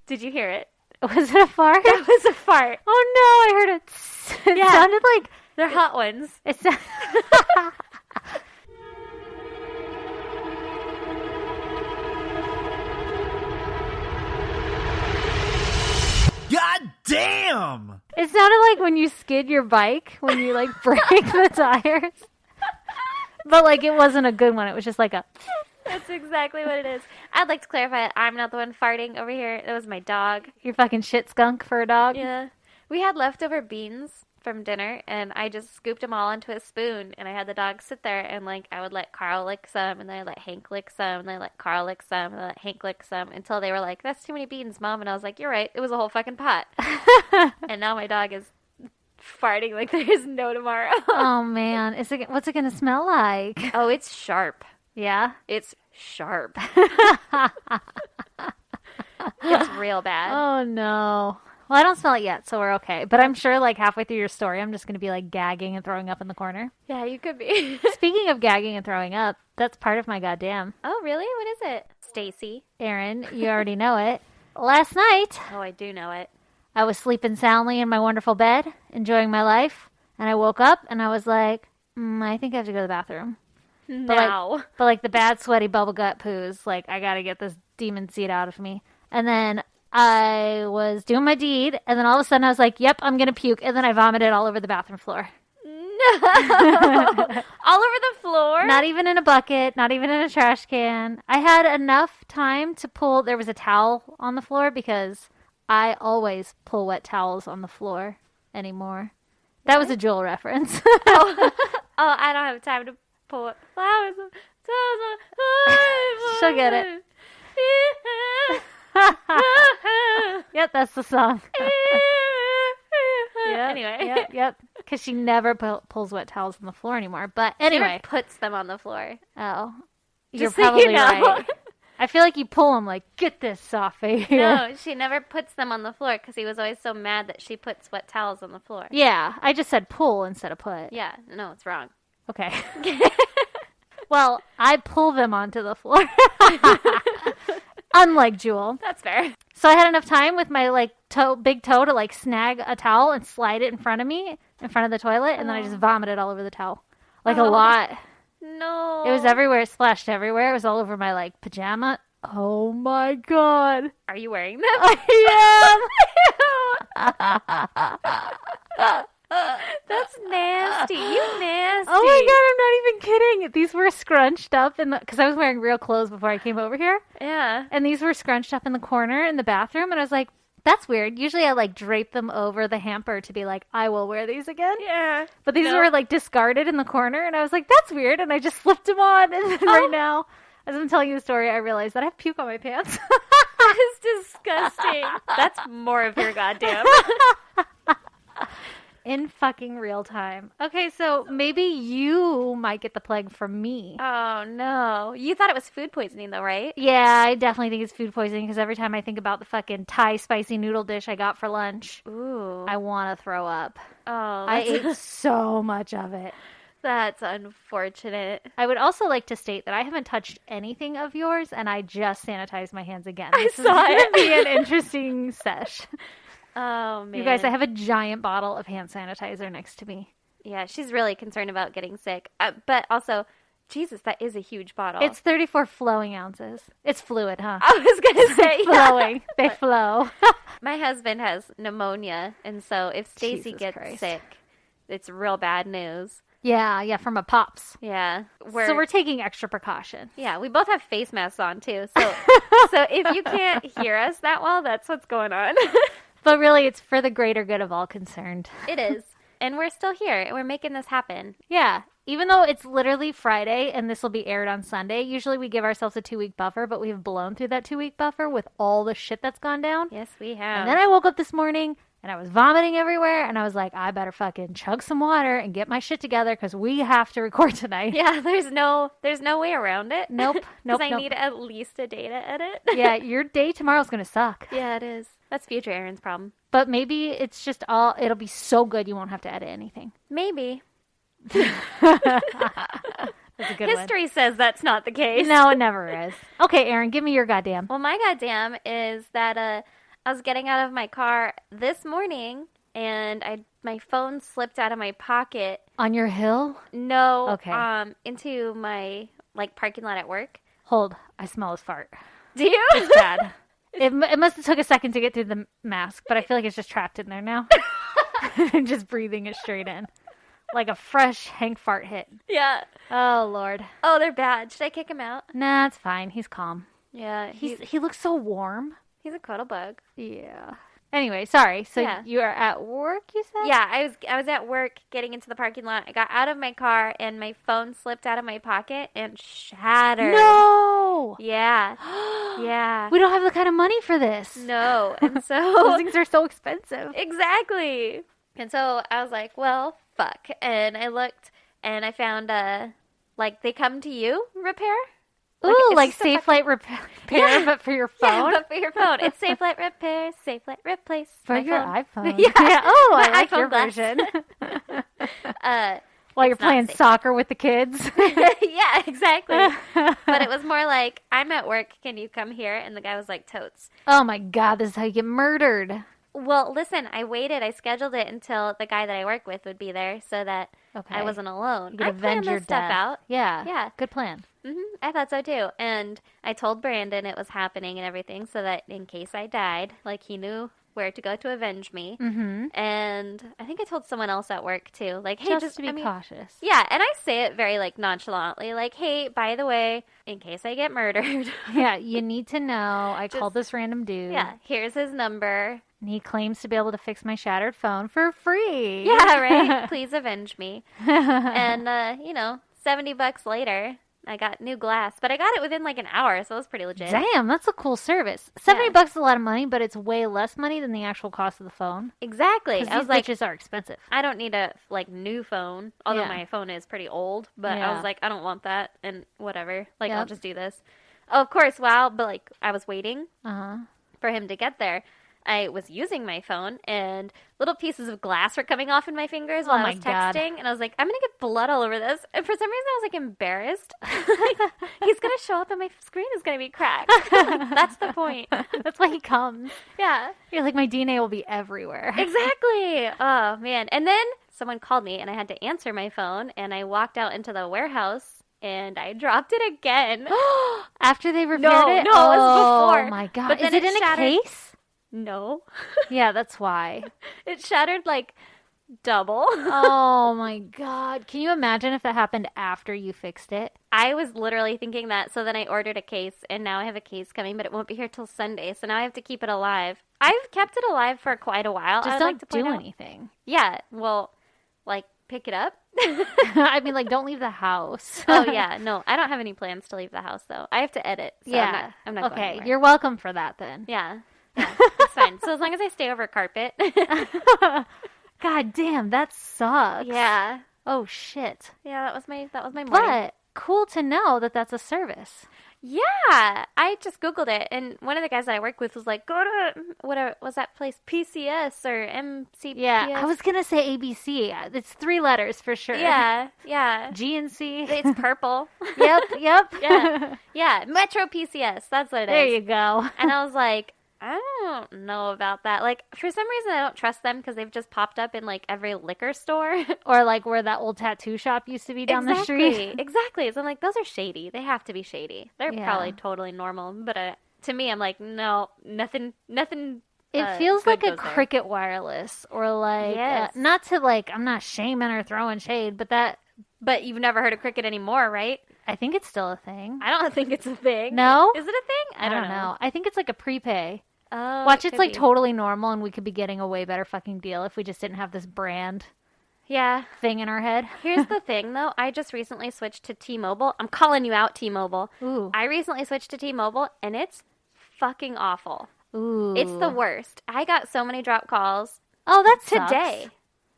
Did you hear it? Was it a fart? That was a fart. Oh no, I heard it. It Yeah. sounded like They're hot ones. it's. God damn! It sounded like when you skid your bike when you like break the tires. But like it wasn't a good one. It was just like a. That's exactly what it is. I'd like to clarify that I'm not the one farting over here. That was my dog. Your fucking shit skunk for a dog. Yeah. We had leftover beans from dinner, and I just scooped them all into a spoon, and I had the dog sit there, and like I would let Carl lick some, and then I let Hank lick some, and then I let Carl lick some, and I let Hank lick some, until they were like, "That's too many beans, Mom." And I was like, "You're right. It was a whole fucking pot." And now my dog is farting like there's no tomorrow. Oh man, what's it gonna smell like? Oh, it's sharp. Yeah. It's sharp. It's real bad. Oh no. Well, I don't smell it yet, so we're okay. But I'm sure, like halfway through your story, I'm just gonna be like gagging and throwing up in the corner. Yeah, you could be. Speaking of gagging and throwing up, that's part of my goddamn. Oh, really? What is it? Stacy. Aaron, you already know it. Last night, Oh, I do know it. I was sleeping soundly in my wonderful bed, enjoying my life, and I woke up and I was like, I think I have to go to the bathroom. Now. But like the bad, sweaty bubble gut poos, like I gotta get this demon seed out of me. And then I was doing my deed, and then all of a sudden I was like, yep, I'm gonna puke. And then I vomited all over the bathroom floor. No. All over the floor? Not even in a bucket, not even in a trash can. I had enough time to pull, there was a towel on the floor because I always pull wet towels on the floor anymore. That was a Jewel reference. Oh, I don't have time to pull flowers. She'll get it. Yep, that's the song. Yep, Anyway. Yep. Because she never pulls wet towels on the floor anymore. But anyway. Never puts them on the floor. Oh. You're Just so you probably know. right. I feel like you pull them like, get this Sophie. No, she never puts them on the floor because he was always so mad that she puts wet towels on the floor. Yeah, I just said pull instead of put. Yeah, no, it's wrong. Okay. Well, I pull them onto the floor. Unlike Jewel. That's fair. So I had enough time with my like big toe to like snag a towel and slide it in front of me, in front of the toilet, and then I just vomited all over the towel. Like a lot. No. It was everywhere. It splashed everywhere. It was all over my like pajama. Oh my god. Are you wearing them? I That's nasty. You nasty. Oh my god, I'm not even kidding. These were scrunched up because I was wearing real clothes before I came over here. Yeah. And these were scrunched up in the corner in the bathroom. And I was like, that's weird. Usually I like drape them over the hamper to be like, I will wear these again. Yeah. But these were like discarded in the corner. And I was like, that's weird. And I just slipped them on. And then right now, as I'm telling you the story, I realized that I have puke on my pants. That is disgusting. That's more of your goddamn. In fucking real time. Okay, so maybe you might get the plague from me. Oh, no. You thought it was food poisoning, though, right? Yeah, I definitely think it's food poisoning because every time I think about the fucking Thai spicy noodle dish I got for lunch, Ooh. I want to throw up. Oh, I ate so much of it. That's unfortunate. I would also like to state that I haven't touched anything of yours, and I just sanitized my hands again. I This saw is it. going to be an interesting sesh. Oh, man. You guys, I have a giant bottle of hand sanitizer next to me. Yeah, she's really concerned about getting sick. But also, Jesus, that is a huge bottle. It's 34 flowing ounces. It's fluid, huh? I was going to say, Flowing. They flow. My husband has pneumonia, and so if Stacy Jesus gets Christ. sick, it's real bad news. Yeah, from a pops. Yeah. So we're taking extra precaution. Yeah, we both have face masks on, too. So, so if you can't hear us that well, that's what's going on. But really, it's for the greater good of all concerned. It is. And we're still here, and we're making this happen. Yeah. Even though it's literally Friday and this will be aired on Sunday, usually we give ourselves a 2-week buffer, but we've blown through that 2-week buffer with all the shit that's gone down. Yes, we have. And then I woke up this morning and I was vomiting everywhere, and I was like, I better fucking chug some water and get my shit together because we have to record tonight. Yeah, there's no way around it. Nope. Because I need at least a day to edit. Yeah, your day tomorrow's going to suck. Yeah, it is. That's future Aaron's problem. But maybe it's just it'll be so good you won't have to edit anything. Maybe. That's a good History says that's not the case. one. No, it never is. Okay, Aaron, give me your goddamn. Well, my goddamn is that I was getting out of my car this morning, and my phone slipped out of my pocket. On your hill? No, Okay. into my like parking lot at work. Hold. I smell his fart. Do you? It's bad. It must have took a second to get through the mask, but I feel like it's just trapped in there now. Just breathing it straight in. Like a fresh Hank fart hit. Yeah. Oh, Lord. Oh, they're bad. Should I kick him out? Nah, it's fine. He's calm. Yeah, He looks so warm. he's a cuddle bug. Yeah. Anyway, sorry. So Yeah. you are at work, you said? Yeah, I was at work getting into the parking lot. I got out of my car and my phone slipped out of my pocket and shattered. No! Yeah. Yeah. We don't have the kind of money for this. No. And Those so things are so expensive. exactly. And so I was like, well, fuck. And I looked and I found like they come to you repair. Ooh, it's like just a Safe Light repair, Yeah. but for your Yeah, phone? but for your phone. It's Safe Light Repair, Safe Light Replace. For my your phone. iPhone. Yeah. Oh, I My like iPhone your glass. version. Uh, While you're it's not playing safe. soccer with the kids. yeah, exactly. But it was more like, I'm at work, can you come here? And the guy was like, totes. Oh my God, this is how you get murdered. Well, listen, I waited. I scheduled it until the guy that I work with would be there so that Okay. I wasn't alone. You could I avenge planned your this stuff death. out. Yeah. Yeah. Good plan. I thought so too. And I told Brandon it was happening and everything so that in case I died, like he knew where to go to avenge me. Mm-hmm. And I think I told someone else at work too. Like, hey, Just to be I mean, cautious. yeah, and I say it very like nonchalantly, like, hey, by the way, in case I get murdered, Yeah, you need to know. I called this random dude. yeah, here's his number. And he claims to be able to fix my shattered phone for free. Yeah, right? Please avenge me. And, $70 later, I got new glass, but I got it within like an hour, so it was pretty legit. Damn, that's a cool service. $70 Yeah. is a lot of money, but it's way less money than the actual cost of the phone. Exactly. Because I was these like, bitches are expensive. I don't need a like new phone, although Yeah. my phone is pretty old, but I Yeah. was like, I don't want that, and whatever. Like, I'll Yep. just do this. Oh, of course, but like, I was waiting Uh-huh. for him to get there. I was using my phone and little pieces of glass were coming off in my fingers while Oh I my was God. texting. And I was like, I'm going to get blood all over this. And for some reason, I was like embarrassed. Like, he's going to show up and my screen is going to be cracked. That's the point. That's why he comes. Yeah, You're like, my DNA will be everywhere. exactly. Oh, man. And then someone called me and I had to answer my phone. And I walked out into the warehouse and I dropped it again. After they repaired No, it? no, it was before. Oh my God. But Is then it it in a shattered. case? No. Yeah, that's why. It shattered like double. Oh my God. Can you imagine if that happened after you fixed it? I was literally thinking that, so then I ordered a case, and now I have a case coming, but it won't be here till Sunday, so now I have to keep it alive. I've kept it alive for quite a while. Just I would don't like to point do out. anything. Yeah, well, like, pick it up? I mean, like, don't leave the house. Oh, yeah, no, I don't have any plans to leave the house, though. I have to edit, so Yeah. I'm not going Okay, anywhere. you're welcome for that then. Yeah, it's fine. So as long as I stay over carpet. God damn, that sucks. Yeah. Oh shit. Yeah, that was my morning. But cool to know that that's a service. Yeah, I just Googled it, and one of the guys that I work with was like, go to, whatever, was that place, PCS or MCPS? Yeah, I was gonna say ABC. It's 3 letters for sure. Yeah, yeah. GNC. It's purple. Yep. Yeah. Yeah, Metro PCS, that's what it is. There you go. And I was like, I don't know about that. Like, for some reason, I don't trust them because they've just popped up in, like, every liquor store. Or like where that old tattoo shop used to be down the street. Exactly. So I'm like, those are shady. They have to be shady. They're Yeah. probably totally normal. But to me, I'm like, no, nothing. It feels good like a goes there. Cricket Wireless or like Yes. not to like I'm not shaming or throwing shade, but that But you've never heard of Cricket anymore, right? I think it's still a thing. I don't think it's a thing. No? Is it a thing? I don't know. I think it's like a prepay. Oh, Watch, it it's could like be. totally normal and we could be getting a way better fucking deal if we just didn't have this brand Yeah. thing in our head. Here's the thing, though. I just recently switched to T-Mobile. I'm calling you out, T-Mobile. Ooh. I recently switched to T-Mobile, and it's fucking awful. Ooh. It's the worst. I got so many drop calls Oh, that sucks. today.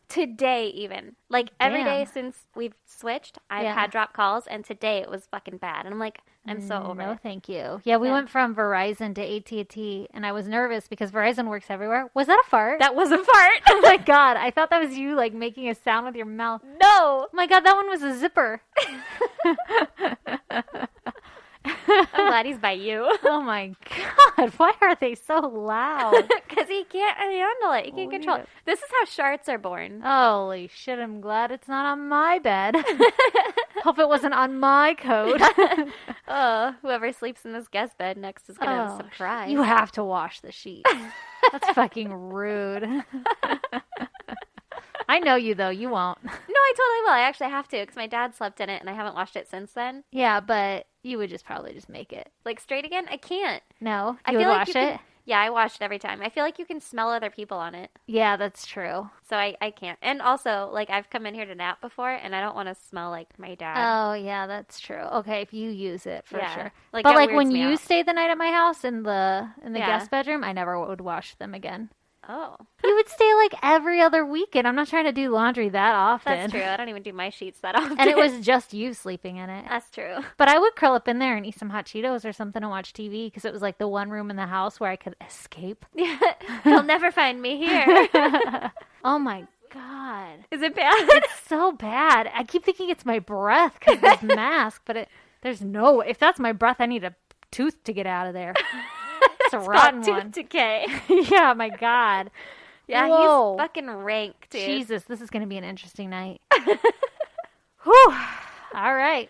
Today, even. Like, every day Damn. since we've switched, I've Yeah. had drop calls, and today it was fucking bad. And I'm like, I'm so over No, it. thank you. Yeah, we Yeah. went from Verizon to AT&T, and I was nervous because Verizon works everywhere. Was that a fart? That was a fart. Oh my god, I thought that was you like making a sound with your mouth. No. Oh my god, that one was a zipper. I'm glad he's by you. Oh my God, why are they so loud? Because he can't handle it. He can't control it. This is how sharks are born. Holy shit, I'm glad it's not on my bed. Hope it wasn't on my coat. Oh, whoever sleeps in this guest bed next is going to have a surprise. You have to wash the sheets. That's fucking rude. I know you, though. You won't. No, I totally will. I actually have to because my dad slept in it and I haven't washed it since then. Yeah, but you would just probably just make it. Like straight again? I can't. No? I You would feel like wash you it? can- Yeah, I wash it every time. I feel like you can smell other people on it. Yeah, that's true. So I can't. And also, like, I've come in here to nap before and I don't want to smell like my dad. Oh, yeah, that's true. Okay, if you use it, for Yeah. sure. Like, But that like weirds when me you out. stayed the night at my house in the Yeah. guest bedroom, I never would wash them again. Oh. You would stay like every other weekend. I'm not trying to do laundry that often. That's true. I don't even do my sheets that often. And it was just you sleeping in it. That's true. But I would curl up in there and eat some hot Cheetos or something and watch TV because it was like the one room in the house where I could escape. Yeah. You'll never find me here. Oh my God. Is it bad? It's so bad. I keep thinking it's my breath because of this mask, but there's no, if that's my breath, I need a tooth to get out of there. It's a rotten Tooth one. decay. Yeah, my God. Yeah, Whoa. he's fucking rank, dude. Jesus, this is going to be an interesting night. Whew. All right.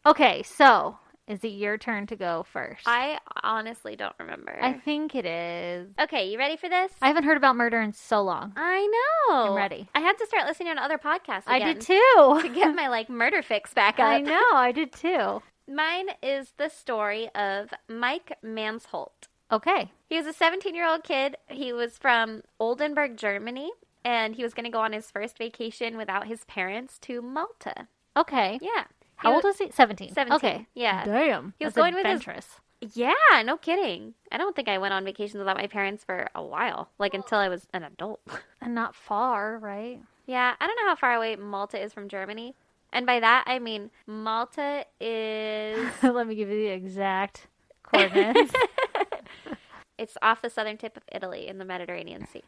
Okay, so is it your turn to go first? I honestly don't remember. I think it is. Okay, you ready for this? I haven't heard about murder in so long. I know. I'm ready. I had to start listening to other podcasts I again did too. to get my like murder fix back up. I know, I did too. Mine is the story of Mike Mansholt. Okay. He was a 17-year-old kid. He was from Oldenburg, Germany, and he was going to go on his first vacation without his parents to Malta. Okay. Yeah. How old was he? 17. 17. Okay. Yeah. Damn. He was That's going with his- adventurous. Yeah, no kidding. I don't think I went on vacations without my parents for a while, like until I was an adult. And not far, right? Yeah, I don't know how far away Malta is from Germany. And by that, I mean Malta is... Let me give you the exact coordinates. It's off the southern tip of Italy in the Mediterranean Sea.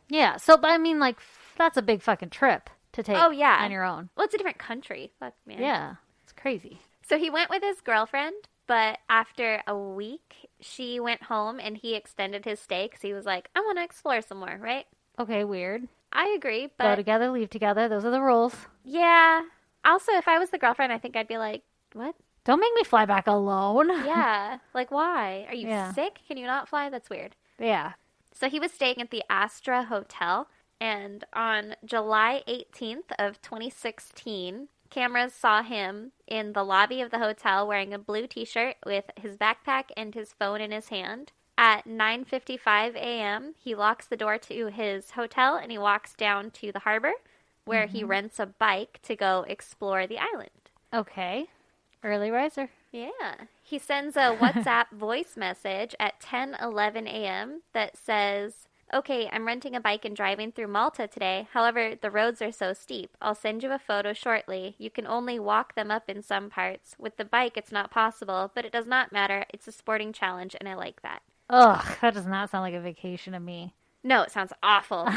Yeah. So, but I mean, like, that's a big fucking trip to take Oh, yeah. on your own. Well, it's a different country. Fuck, man. Yeah. It's crazy. So he went with his girlfriend, but after a week, she went home and he extended his stay because he was like, I want to explore some more, right? Okay, weird. I agree, Go but together, leave together. Those are the rules. yeah. Also, if I was the girlfriend, I think I'd be like, what? Don't make me fly back alone. Yeah. Like, why? Are you Yeah. sick? Can you not fly? That's weird. Yeah. So he was staying at the Astra Hotel, and on July 18th of 2016, cameras saw him in the lobby of the hotel wearing a blue t-shirt with his backpack and his phone in his hand. At 9:55 a.m., he locks the door to his hotel and he walks down to the harbor where he rents a bike to go explore the island. Okay. Early riser. Yeah. He sends a WhatsApp voice message at 10:11 a.m. that says, "Okay, I'm renting a bike and driving through Malta today. However, the roads are so steep. I'll send you a photo shortly. You can only walk them up in some parts. With the bike, it's not possible, but it does not matter. It's a sporting challenge, and I like that." Ugh, that does not sound like a vacation to me. No, it sounds awful.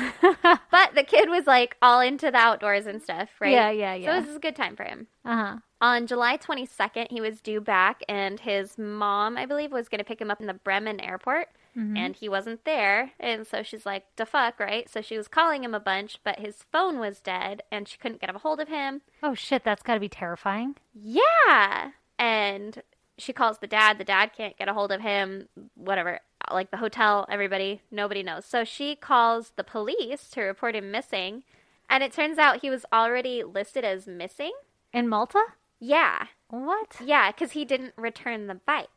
But the kid was like all into the outdoors and stuff, right? Yeah. So this is a good time for him. Uh-huh. On July 22nd, he was due back, and his mom, I believe, was going to pick him up in the Bremen airport, and he wasn't there. And so she's like, "Da fuck," right? So she was calling him a bunch, but his phone was dead, and she couldn't get a hold of him. Oh, shit, that's got to be terrifying. Yeah! And she calls the dad. The dad can't get a hold of him, whatever. Like the hotel, everybody, nobody knows. So she calls the police to report him missing, and it turns out he was already listed as missing. In Malta? Yeah. What? Yeah, because he didn't return the bike.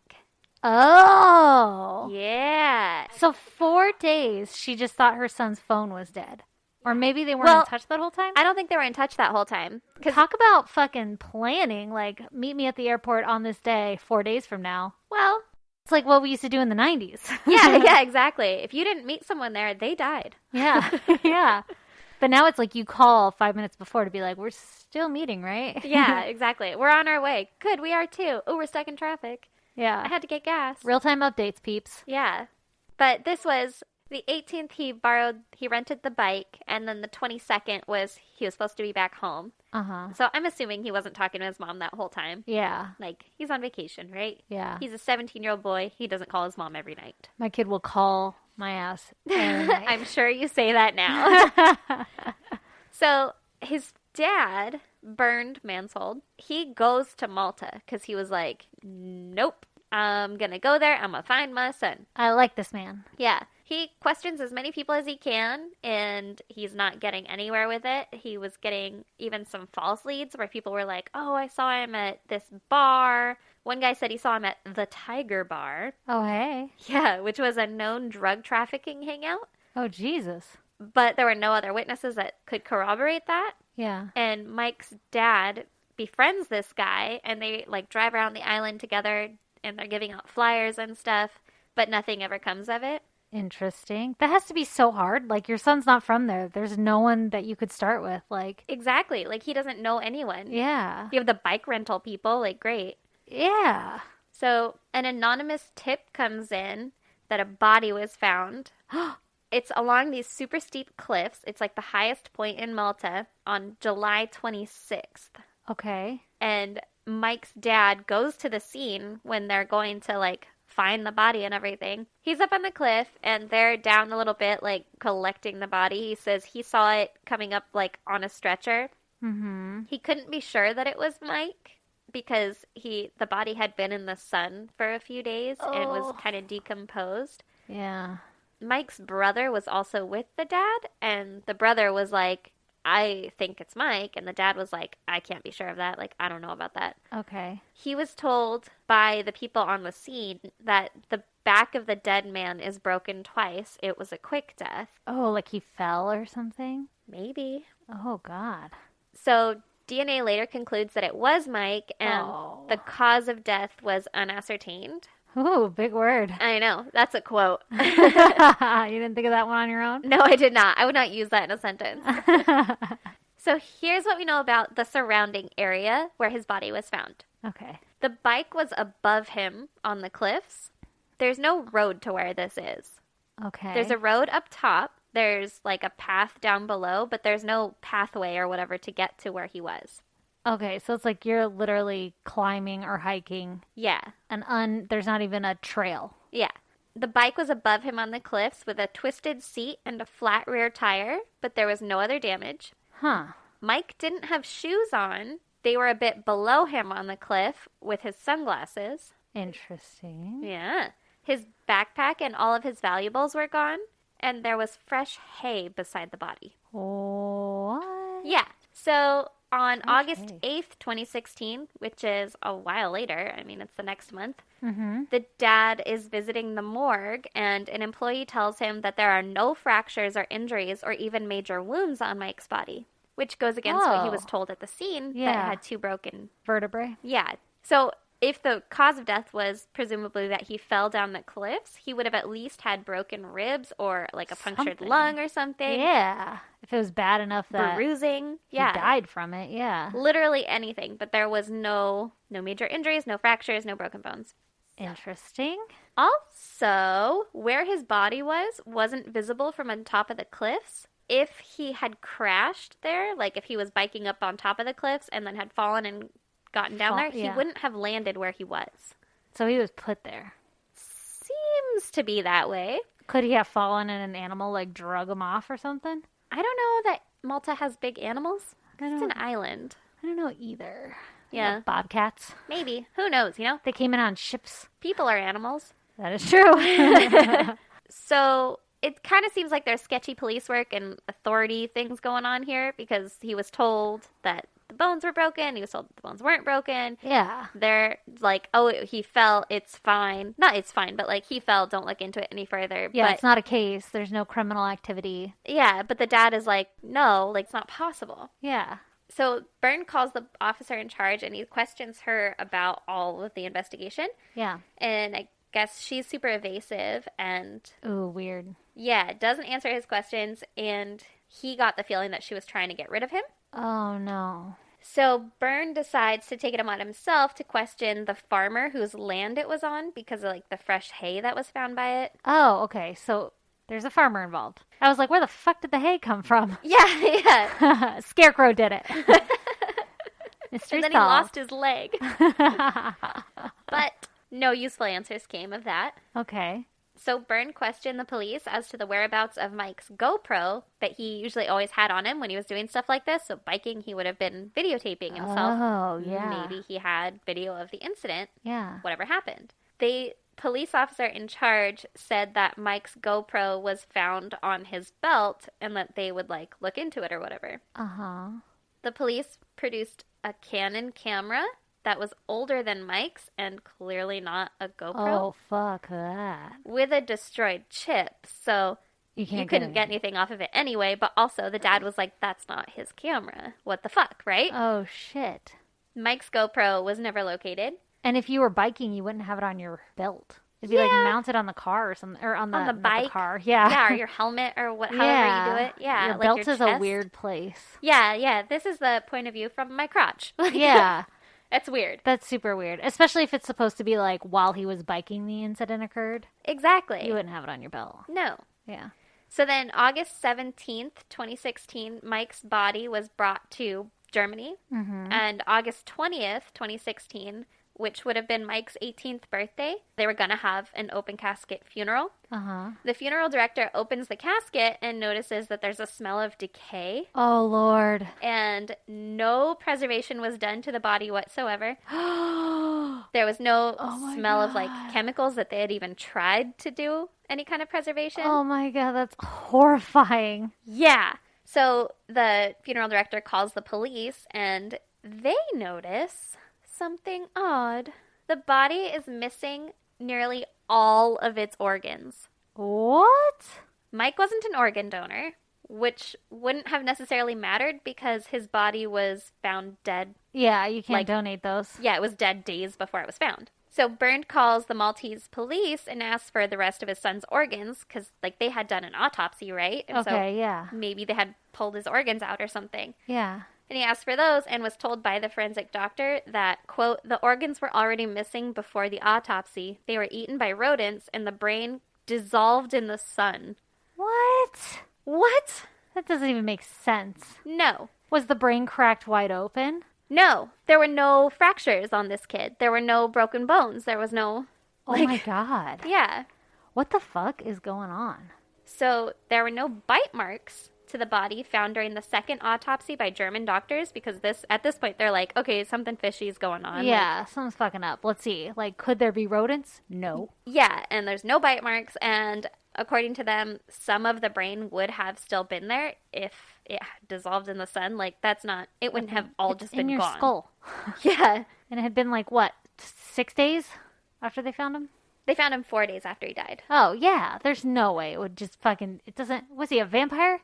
Oh. Yeah. So 4 days, she just thought her son's phone was dead. Or maybe they weren't Well, in touch that whole time? I don't think they were in touch that whole time. Talk about fucking planning. Like, meet me at the airport on this day 4 days from now. Well, It's like what we used to do in the 90s. yeah, exactly. If you didn't meet someone there, they died. Yeah. Yeah. But now it's like you call 5 minutes before to be like, we're still meeting, right? Yeah, exactly. We're on our way. Good, we are too. Oh, we're stuck in traffic. I Yeah. had to get gas. Real time updates, peeps. Yeah. But this was The 18th, he rented the bike, and then the 22nd was he was supposed to be back home. Uh-huh. So I'm assuming he wasn't talking to his mom that whole time. Yeah. Like, he's on vacation, right? Yeah. He's a 17-year-old boy. He doesn't call his mom every night. My kid will call my ass every night. I'm sure you say that now. So his dad, Bernd Manshold, he goes to Malta because he was like, nope, I'm going to go there. I'm going to find my son. I like this man. Yeah. He questions as many people as he can, and he's not getting anywhere with it. He was getting even some false leads where people were like, oh, I saw him at this bar. One guy said he saw him at the Tiger Bar. Oh, hey. Yeah, which was a known drug trafficking hangout. Oh, Jesus. But there were no other witnesses that could corroborate that. Yeah. And Mike's dad befriends this guy, and they like drive around the island together, and they're giving out flyers and stuff, but nothing ever comes of it. Interesting. That has to be so hard. Like, your son's not from there. There's no one that you could start with. Like, Exactly. Like, he doesn't know anyone. yeah. You have the bike rental people, like, great. Yeah. So, an anonymous tip comes in that a body was found. It's along these super steep cliffs. It's like the highest point in Malta on July 26th. Okay. And Mike's dad goes to the scene when they're going to, like, find the body and everything. He's up on the cliff, and they're down a little bit, like, collecting the body. He says he saw it coming up, like, on a stretcher. Mm-hmm. He couldn't be sure that it was Mike because the body had been in the sun for a few days and was kind of decomposed. Yeah. Mike's brother was also with the dad, and the brother was like, I think it's Mike, and the dad was like, I can't be sure of that. Like, I don't know about that. Okay. He was told by the people on the scene that the back of the dead man is broken twice. It was a quick death. Oh, like he fell or something? Maybe. Oh, God. So DNA later concludes that it was Mike, and the cause of death was unascertained. Ooh, big word. I know. That's a quote. You didn't think of that one on your own? No, I did not. I would not use that in a sentence. So here's what we know about the surrounding area where his body was found. Okay. The bike was above him on the cliffs. There's no road to where this is. Okay. There's a road up top. There's like a path down below, but there's no pathway or whatever to get to where he was. Okay, so it's like you're literally climbing or hiking, Yeah. and there's not even a trail. Yeah. The bike was above him on the cliffs with a twisted seat and a flat rear tire, but there was no other damage. Huh. Mike didn't have shoes on. They were a bit below him on the cliff with his sunglasses. Interesting. Yeah. His backpack and all of his valuables were gone, and there was fresh hay beside the body. What? Yeah. So on Fresh August hay. 8th, 2016, which is a while later, I mean, it's the next month, Mm-hmm. the dad is visiting the morgue, and an employee tells him that there are no fractures or injuries or even major wounds on Mike's body, which goes against what he was Oh. told at the scene that Yeah. it had 2 broken. Vertebrae? Yeah. So if the cause of death was presumably that he fell down the cliffs, he would have at least had broken ribs or like a punctured Something. lung or something. Yeah. If it was bad enough that Bruising. he Yeah. died from it, yeah. Literally anything, but there was no major injuries, no fractures, no broken bones. Interesting. Also, where his body was wasn't visible from on top of the cliffs. If he had crashed there, like if he was biking up on top of the cliffs and then had fallen and gotten down there, he yeah. wouldn't have landed where he was. So he was put there. Seems to be that way. Could he have fallen and an animal like drug him off or something? I don't know that Malta has big animals. I It's don't, an island. I don't know either. Yeah. Like bobcats. Maybe. Who knows, you know? They came in on ships. People are animals. That is true. So it kind of seems like there's sketchy police work and authority things going on here because he was told that the bones were broken. He was told the bones weren't broken. Yeah. They're like, oh, he fell. It's fine. Not it's fine, but like he fell. Don't look into it any further. Yeah, but, it's not a case. There's no criminal activity. Yeah, but the dad is like, no, like it's not possible. Yeah. So Byrne calls the officer in charge and he questions her about all of the investigation. Yeah. And I guess she's super evasive and Ooh, weird. yeah, doesn't answer his questions. And he got the feeling that she was trying to get rid of him. Oh, no. So Byrne decides to take it upon himself to question the farmer whose land it was on because of like the fresh hay that was found by it. Oh, okay. So There's a farmer involved. I was like, where the fuck did the hay come from? Yeah, yeah. Scarecrow did it. Mystery And then solved. he lost his leg. But no useful answers came of that. Okay. So Byrne questioned the police as to the whereabouts of Mike's GoPro that he usually always had on him when he was doing stuff like this. So biking, he would have been videotaping himself. Oh, yeah. Maybe he had video of the incident, Yeah. whatever happened. The police officer in charge said that Mike's GoPro was found on his belt and that they would look into it or whatever. Uh-huh. The police produced a Canon camera that was older than Mike's and clearly not a GoPro. Oh, fuck that. With a destroyed chip, so You you couldn't get anything off of it anyway, but also the dad was like, that's not his camera. What the fuck, right? Oh, shit. Mike's GoPro was never located. And if you were biking, you wouldn't have it on your belt. It'd be like Yeah. mounted on the car or something, or on the On the not bike? car. Yeah. Yeah, or your helmet or however Yeah. you do it. Yeah, Your like belt your is a chest. weird place. Yeah, this is the point of view from my crotch. Yeah. It's weird. That's super weird. Especially if it's supposed to be like while he was biking the incident occurred. Exactly. You wouldn't have it on your belt. No. Yeah. So then August 17th, 2016, Mike's body was brought to Germany. Mm-hmm. And August 20th, 2016, which would have been Mike's 18th birthday, they were going to have an open casket funeral. Uh-huh. The funeral director opens the casket and notices that there's a smell of decay, Oh, Lord. and no preservation was done to the body whatsoever. Oh, There was no my smell of God. chemicals that they had even tried to do any kind of preservation. my God. That's horrifying. Yeah. So the funeral director calls the police and they notice something odd. The body is missing nearly all of its organs. What? Mike wasn't an organ donor, which wouldn't have necessarily mattered because his body was found dead. Yeah, you can't Like- donate those. Yeah, it was dead days before it was found. So Byrne calls the Maltese police and asks for the rest of his son's organs because, they had done an autopsy, right? And Okay, yeah. so maybe they had pulled his organs out or something. Yeah. And he asked for those and was told by the forensic doctor that, quote, the organs were already missing before the autopsy. They were eaten by rodents and the brain dissolved in the sun. What? What? That doesn't even make sense. No. Was the brain cracked wide open? No. There were no fractures on this kid. There were no broken bones. There was no... Oh my God. Yeah. What the fuck is going on? So there were no bite marks to the body found during the second autopsy by German doctors because at this point they're like, okay, something fishy is going on. Yeah, something's fucking up. Let's see. Could there be rodents? No. Yeah, and there's no bite marks, and according to them, some of the brain would have still been there if it had dissolved in the sun. It wouldn't have all It's just in been your gone. skull. Yeah. And it had been what, 6 days after they found him? They found him 4 days after he died. Oh, yeah. There's no way it would just fucking... It doesn't... Was he a vampire?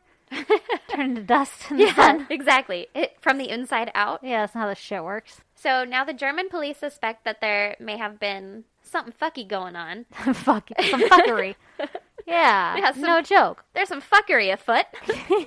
Turned into dust in the sun? Exactly. From the inside out. Yeah, that's not how this shit works. So now the German police suspect that there may have been something fucky going on. Fuck. Some fuckery. Yeah. Yeah, some- No joke. There's some fuckery afoot.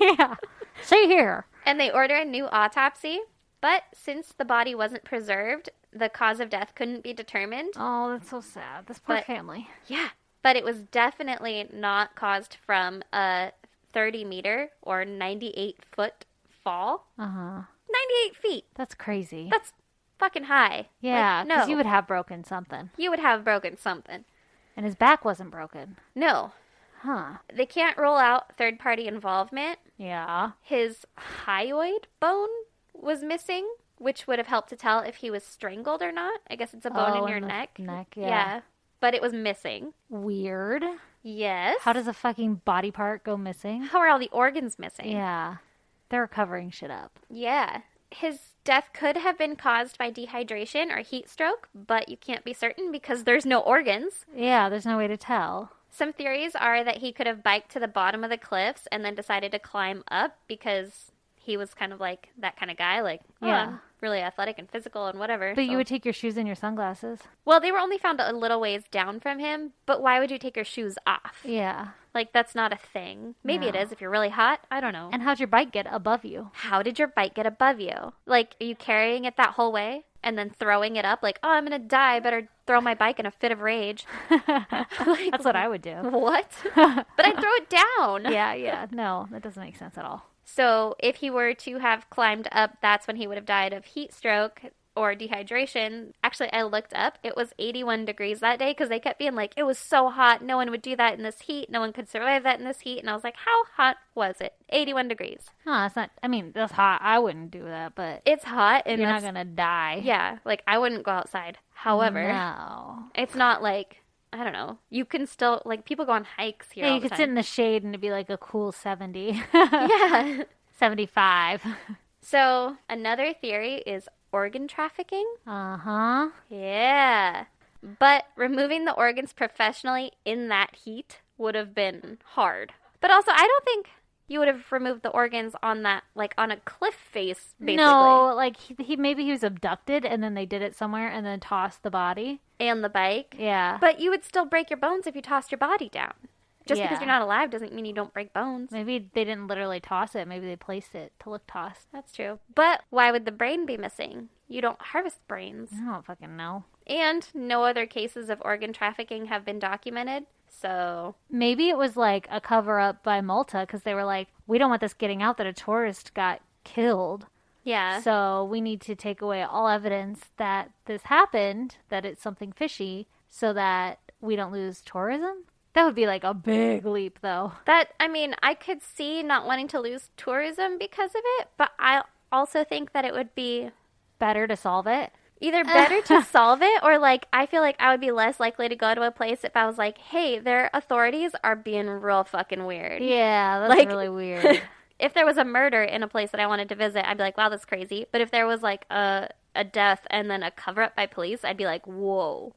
Yeah. See here. And they order a new autopsy. But since the body wasn't preserved, the cause of death couldn't be determined. Oh, that's so sad. This poor But- family. Yeah. But it was definitely not caused from a 30-meter or 98-foot fall. Uh-huh. 98 feet. That's crazy. That's fucking high. Yeah, because no. you would have broken something. You would have broken something. And his back wasn't broken. No. Huh. They can't rule out third-party involvement. Yeah. His hyoid bone was missing, which would have helped to tell if he was strangled or not. I guess it's a bone in your the neck. Neck, yeah. But it was missing. Weird. Yes. How does a fucking body part go missing? How are all the organs missing? Yeah. They're covering shit up. Yeah. His death could have been caused by dehydration or heat stroke, but you can't be certain because there's no organs. Yeah, there's no way to tell. Some theories are that he could have biked to the bottom of the cliffs and then decided to climb up because he was kind of like that kind of guy, Yeah. I'm really athletic and physical and whatever. But so- you would take your shoes and your sunglasses. Well, they were only found a little ways down from him, but why would you take your shoes off? Yeah. That's not a thing. Maybe it No. is if you're really hot. I don't know. And how'd your bike get above you? How did your bike get above you? Are you carrying it that whole way? and then throwing it up like, oh, I'm going to die. I better throw my bike in a fit of rage. Like, That's what I would do. what? But I'd throw it down. Yeah. No, that doesn't make sense at all. So if he were to have climbed up, that's when he would have died of heat stroke or dehydration. Actually, I looked up. It was 81 degrees that day because they kept being like, it was so hot. No one would do that in this heat. No one could survive that in this heat. And I was like, how hot was it? 81 degrees. No, it's not. I mean, that's hot. I wouldn't do that, but It's hot. And you're not going to die. Yeah, like I wouldn't go outside. However, No. it's not like, I don't know. You can still, like, people go on hikes here Yeah, all you the could sit time. in the shade and it'd be like a cool 70. Yeah. 75. So another theory is organ trafficking. Uh-huh. Yeah. But removing the organs professionally in that heat would have been hard. But also, I don't think you would have removed the organs on that, like, on a cliff face, basically. No, like he maybe he was abducted and then they did it somewhere and then tossed the body. And the bike. Yeah. But you would still break your bones if you tossed your body down. Just because Yeah. you're not alive doesn't mean you don't break bones. Maybe they didn't literally toss it. Maybe they placed it to look tossed. That's true. But why would the brain be missing? You don't harvest brains. I don't fucking know. And no other cases of organ trafficking have been documented. So, Maybe it was like a cover up by Malta because they were like, we don't want this getting out that a tourist got killed. yeah. So we need to take away all evidence that this happened, that it's something fishy, so that we don't lose tourism. That would be like a big leap, though. I could see not wanting to lose tourism because of it, but I also think that it would be Better to solve it. either better to solve it or, like, I feel like I would be less likely to go to a place if I was like, hey, their authorities are being real fucking weird. Yeah, that's Like- really weird. If there was a murder in a place that I wanted to visit, I'd be like, wow, that's crazy. But if there was, like, a death and then a cover-up by police, I'd be like, whoa,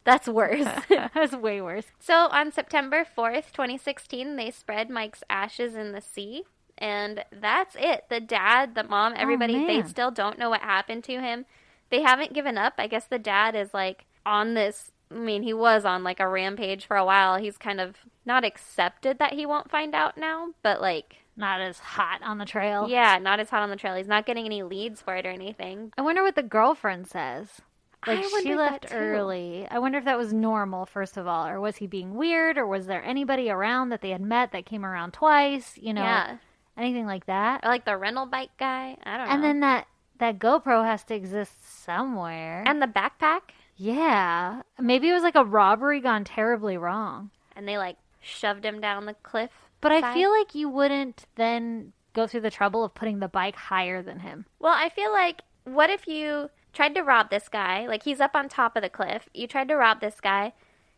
that's worse. That's way worse. So on September 4th, 2016, they spread Mike's ashes in the sea. And that's it. The dad, the mom, everybody, they man. still don't know what happened to him. They haven't given up. I guess the dad is like on this. I mean, he was on like a rampage for a while. He's kind of not accepted that he won't find out now, but like, Not as hot on the trail. yeah, not as hot on the trail. He's not getting any leads for it or anything. I wonder what the girlfriend says. Like, I she wondered left that too. early. I wonder if that was normal, first of all, or was he being weird, or was there anybody around that they had met that came around twice, Yeah. anything like that. Or like the rental bike guy. I don't know. And then that GoPro has to exist somewhere. And the backpack. yeah, maybe it was like a robbery gone terribly wrong. And they like shoved him down the cliff. But I side. feel like you wouldn't then go through the trouble of putting the bike higher than him. Well, I feel like, what if you tried to rob this guy? Like, he's up on top of the cliff. You tried to rob this guy.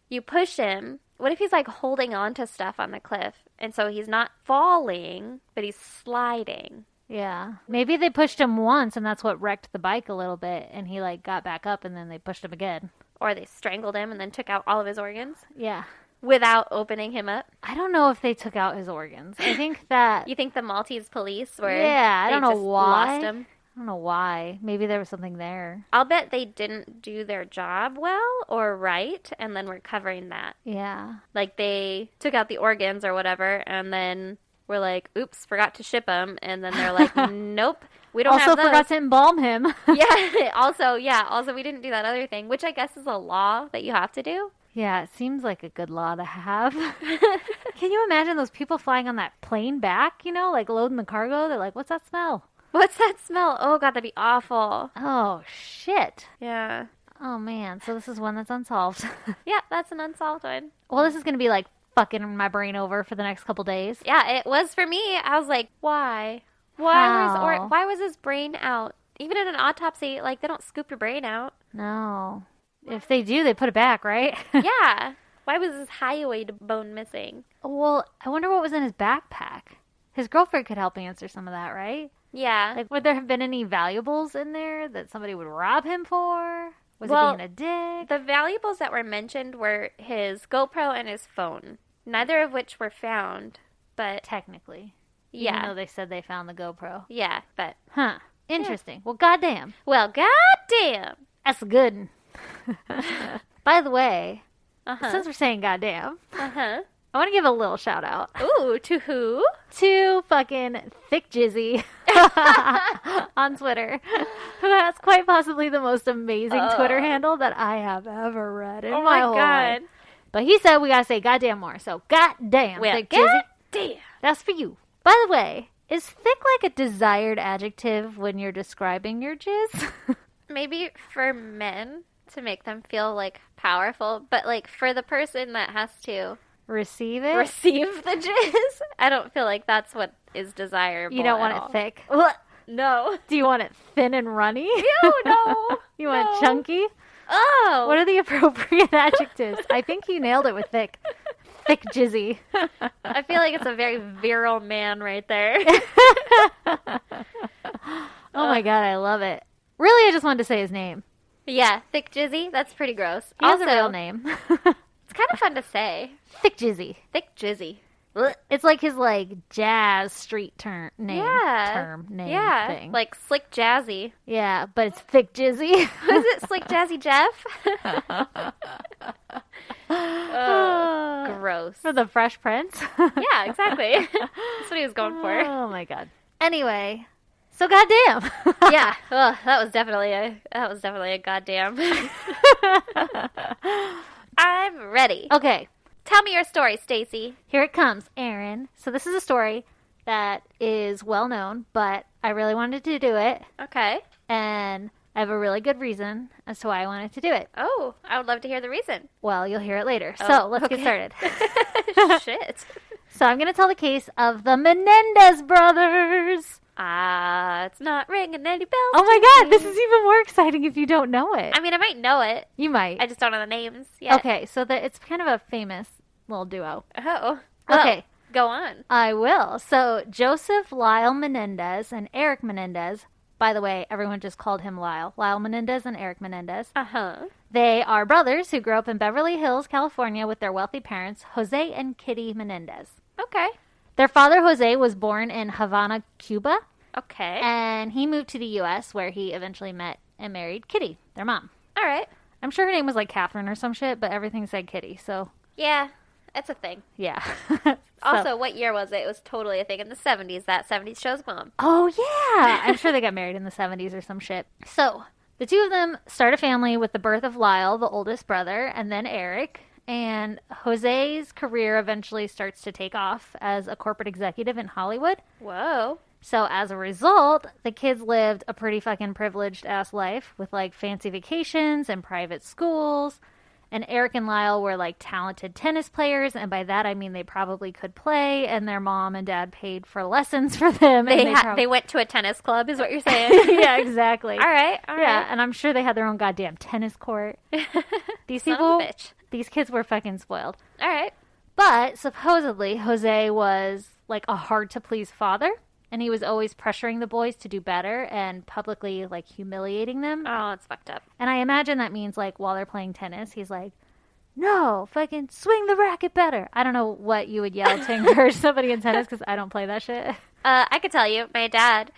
You push him. What if he's, like, holding on to stuff on the cliff? And so he's not falling, but he's sliding. Yeah. Maybe they pushed him once and that's what wrecked the bike a little bit and he like got back up and then they pushed him again. Or they strangled him and then took out all of his organs Yeah. without opening him up. I don't know if they took out his organs. I think that You think the Maltese police were... Yeah, I they don't know just why. lost him? I don't know why. Maybe there was something there. I'll bet they didn't do their job well or right, and then we're covering that. Yeah. Like, they took out the organs or whatever, and then we're like, oops, forgot to ship them. And then they're like, nope, we don't Also have those. forgot to embalm him. Also, we didn't do that other thing, which I guess is a law that you have to do. Yeah, it seems like a good law to have. Can you imagine those people flying on that plane back, like loading the cargo? They're like, what's that smell? What's that smell? Oh, God, that'd be awful. Oh, shit. Yeah. Oh, man. So this is one that's unsolved. Yeah, that's an unsolved one. Well, this is going to be like fucking my brain over for the next couple days. Yeah, it was for me. I was like, why? How? Why was his brain out? Even in an autopsy, like, they don't scoop your brain out. No. If they do, they put it back, right? Yeah. Why was his hyoid bone missing? Well, I wonder what was in his backpack. His girlfriend could help answer some of that, right? Yeah. Like, would there have been any valuables in there that somebody would rob him for? Was Well, he being a dick? The valuables that were mentioned were his GoPro and his phone, neither of which were found, but Technically. Even yeah. though they said they found the GoPro. Yeah, but, Huh. Interesting. Well, goddamn. well, goddamn. That's good. By the way, Uh-huh. since we're saying goddamn, Uh-huh. I want to give a little shout out Ooh, to who? to fucking Thick Jizzy. on Twitter, who has quite possibly the most amazing Twitter handle that I have ever read in my whole life. But he said we gotta say goddamn more. So goddamn, Thick Jizzy. Damn. That's for you. By the way, is thick like a desired adjective when you're describing your jizz? Maybe for men to make them feel like powerful, but like for the person that has to receive it? Receive the jizz? I don't feel like that's what is desirable. You don't want it thick? No. Do you want it thin and runny? No. You want it chunky? Oh. What are the appropriate adjectives? I think you nailed it with thick. Thick jizzy. I feel like it's a very virile man right there. Oh my god, I love it. Really, I just wanted to say his name. Yeah, Thick Jizzy. That's pretty gross. He has a real name. It's kind of fun to say. Thick Jizzy. Thick Jizzy. It's like his jazz street term name. Yeah, thing. Like Slick Jazzy. Yeah, but it's Thick Jizzy. Is it Slick Jazzy Jeff? Gross. For the Fresh Prince? Yeah, exactly. That's what he was going for. Oh my god. Anyway, so goddamn. Yeah. That was definitely a goddamn. I'm ready. Okay. Tell me your story, Stacy. Here it comes, Aaron. So this is a story that is well known, but I really wanted to do it. Okay. And I have a really good reason as to why I wanted to do it. Oh, I would love to hear the reason. Well, you'll hear it later. Oh, so let's get started. Shit. So I'm going to tell the case of the Menendez brothers. It's not ringing any bells. Oh my god, this is even more exciting if you don't know it. I mean, I might know it. You might. I just don't know the names yet. Okay, so it's kind of a famous little duo. Oh. Okay. Go on. I will. So Joseph Lyle Menendez and Eric Menendez, by the way, everyone just called him Lyle. Lyle Menendez and Eric Menendez. Uh-huh. They are brothers who grew up in Beverly Hills, California with their wealthy parents, Jose and Kitty Menendez. Okay. Their father, Jose, was born in Havana, Cuba. Okay. And he moved to the U.S., where he eventually met and married Kitty, their mom. All right. I'm sure her name was like Catherine or some shit, but everything said Kitty, so... Yeah, it's a thing. Yeah. Also, what year was it? It was totally a thing in the 70s, that 70s show's mom. Oh, yeah! I'm sure they got married in the 70s or some shit. So, the two of them start a family with the birth of Lyle, the oldest brother, and then Eric. And Jose's career eventually starts to take off as a corporate executive in Hollywood. Whoa. So as a result, the kids lived a pretty fucking privileged ass life with fancy vacations and private schools. And Eric and Lyle were talented tennis players, and by that I mean they probably could play, and their mom and dad paid for lessons for them. They went to a tennis club, is what you're saying? Yeah, exactly. All right. Yeah, and I'm sure they had their own goddamn tennis court. These people, these kids were fucking spoiled. All right. But supposedly Jose was a hard to please father. And he was always pressuring the boys to do better and publicly, humiliating them. Oh, it's fucked up. And I imagine that means, while they're playing tennis, he's like, no, fucking swing the racket better. I don't know what you would yell to encourage somebody in tennis because I don't play that shit. I could tell you, my dad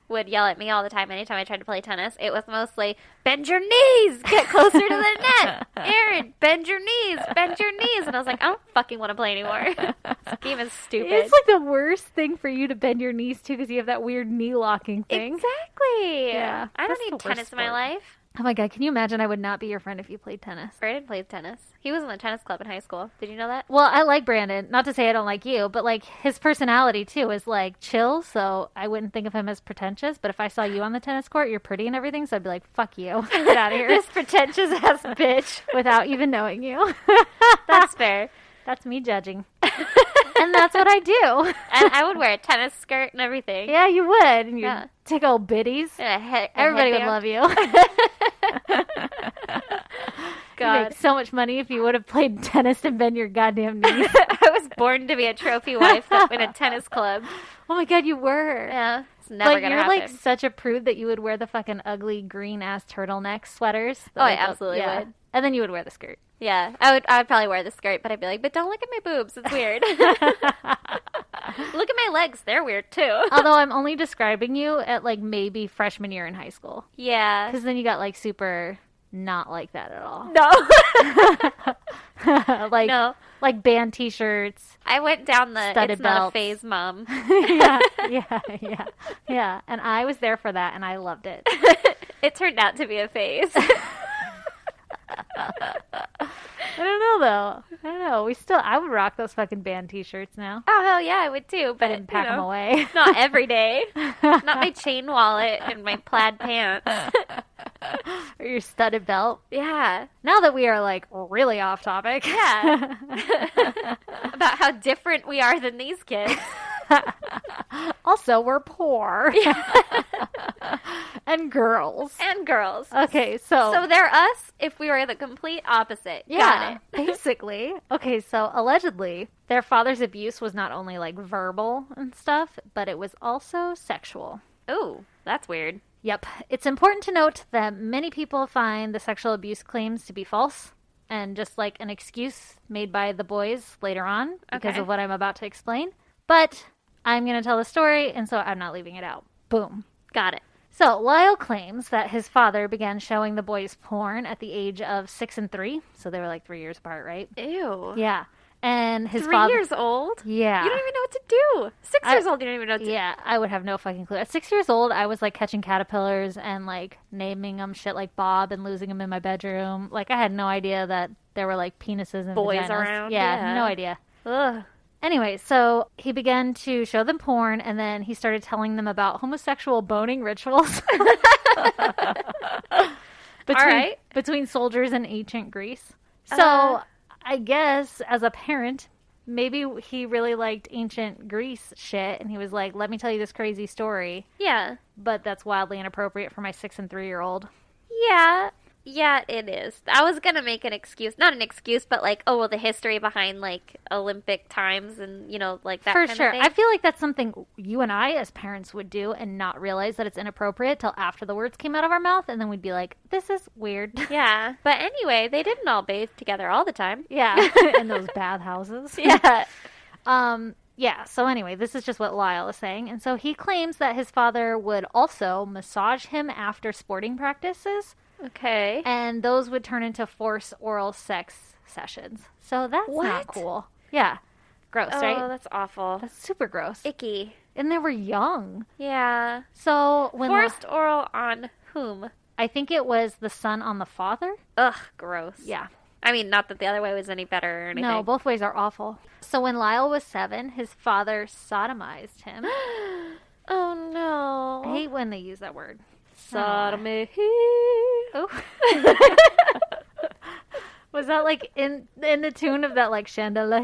would yell at me all the time anytime I tried to play tennis. It was mostly, bend your knees, get closer to the net. Aaron, bend your knees, bend your knees. And I was like, I don't fucking want to play anymore. This game is stupid. It's the worst thing for you to bend your knees to because you have that weird knee locking thing. Exactly. Yeah. I don't need tennis in my life. Oh my god, can you imagine I would not be your friend if you played tennis? Brandon played tennis. He was in the tennis club in high school. Did you know that? Well, I like Brandon. Not to say I don't like you, but his personality too is chill, so I wouldn't think of him as pretentious. But if I saw you on the tennis court, you're pretty and everything, so I'd be like, fuck you. Get out of here. This pretentious ass bitch. Without even knowing you. That's fair. That's me judging. And that's what I do. And I would wear a tennis skirt and everything. Yeah, you would. And you'd take old biddies. Everybody would love you. God. You'd make so much money if you would have played tennis and bend your goddamn knees. I was born to be a trophy wife in a tennis club. Oh my god, you were. Yeah. It's never gonna happen. You're such a prude that you would wear the fucking ugly green ass turtleneck sweaters. Oh, I absolutely would. And then you would wear the skirt. Yeah, I would probably wear the skirt, but I'd be like, but don't look at my boobs. It's weird. Look at my legs. They're weird, too. Although I'm only describing you at, maybe freshman year in high school. Yeah. Because then you got, super not like that at all. No. Like No. like band t-shirts. I went down the Studded it's not a belts. phase, Mom. Yeah. And I was there for that, and I loved it. It turned out to be a phase. I don't know though. I don't know. I would rock those fucking band t-shirts now. Oh, hell yeah, I would too. But, And pack them away. not every day. Not my chain wallet and my plaid pants. Or your studded belt. Yeah. Now that we are like really off topic. Yeah. About how different we are than these kids. Also, we're poor. And girls. And girls. Okay, so So they're us if we were the complete opposite. yeah, Got it. basically. Okay, so allegedly, their father's abuse was not only like verbal and stuff, but it was also sexual. Ooh, that's weird. Yep. It's important to note that many people find the sexual abuse claims to be false and just like an excuse made by the boys later on because Okay. of what I'm about to explain. But I'm going to tell the story, and so I'm not leaving it out. Boom. Got it. So, Lyle claims that his father began showing the boys porn at the age of 6 and 3. So they were like 3 years apart, right? Ew. Yeah. And his 3 father. years old? Yeah. You don't even know what to do. 6 I- years old, you don't even know what to Yeah, I would have no fucking clue. At 6 years old, I was like catching caterpillars and like naming them shit like Bob and losing them in my bedroom. Like I had no idea that there were like penises and Boys vaginas. around, Yeah, yeah. no idea. Ugh. Anyway, so he began to show them porn, and then he started telling them about homosexual boning rituals right. between soldiers in ancient Greece. So Uh. I guess as a parent, maybe he really liked ancient Greece shit, and he was like, "Let me tell you this crazy story." Yeah. But that's wildly inappropriate for my 6 and 3-year-old. Yeah. Yeah, it is. I was gonna make an excuse. Not an excuse, but like, oh, well, the history behind like Olympic times and, like that For kind sure. of thing. I feel like that's something you and I as parents would do and not realize that it's inappropriate till after the words came out of our mouth, and then we'd be like, this is weird. Yeah. But anyway, they didn't all bathe together all the time. Yeah. In those bathhouses. Yeah. Yeah, so anyway, this is just what Lyle is saying. And so he claims that his father would also massage him after sporting practices, Okay. and those would turn into forced oral sex sessions. So that's What? not cool. Yeah. Gross, Oh, right? that's awful. That's super gross. Icky. And they were young. Yeah. So when Forced oral on whom? I think it was the son on the father. Ugh, gross. Yeah. I mean, not that the other way was any better or anything. No, both ways are awful. So when Lyle was 7, his father sodomized him. Oh no. I hate when they use that word. Sodomy. Oh. Was that like in the tune of that like chandelier?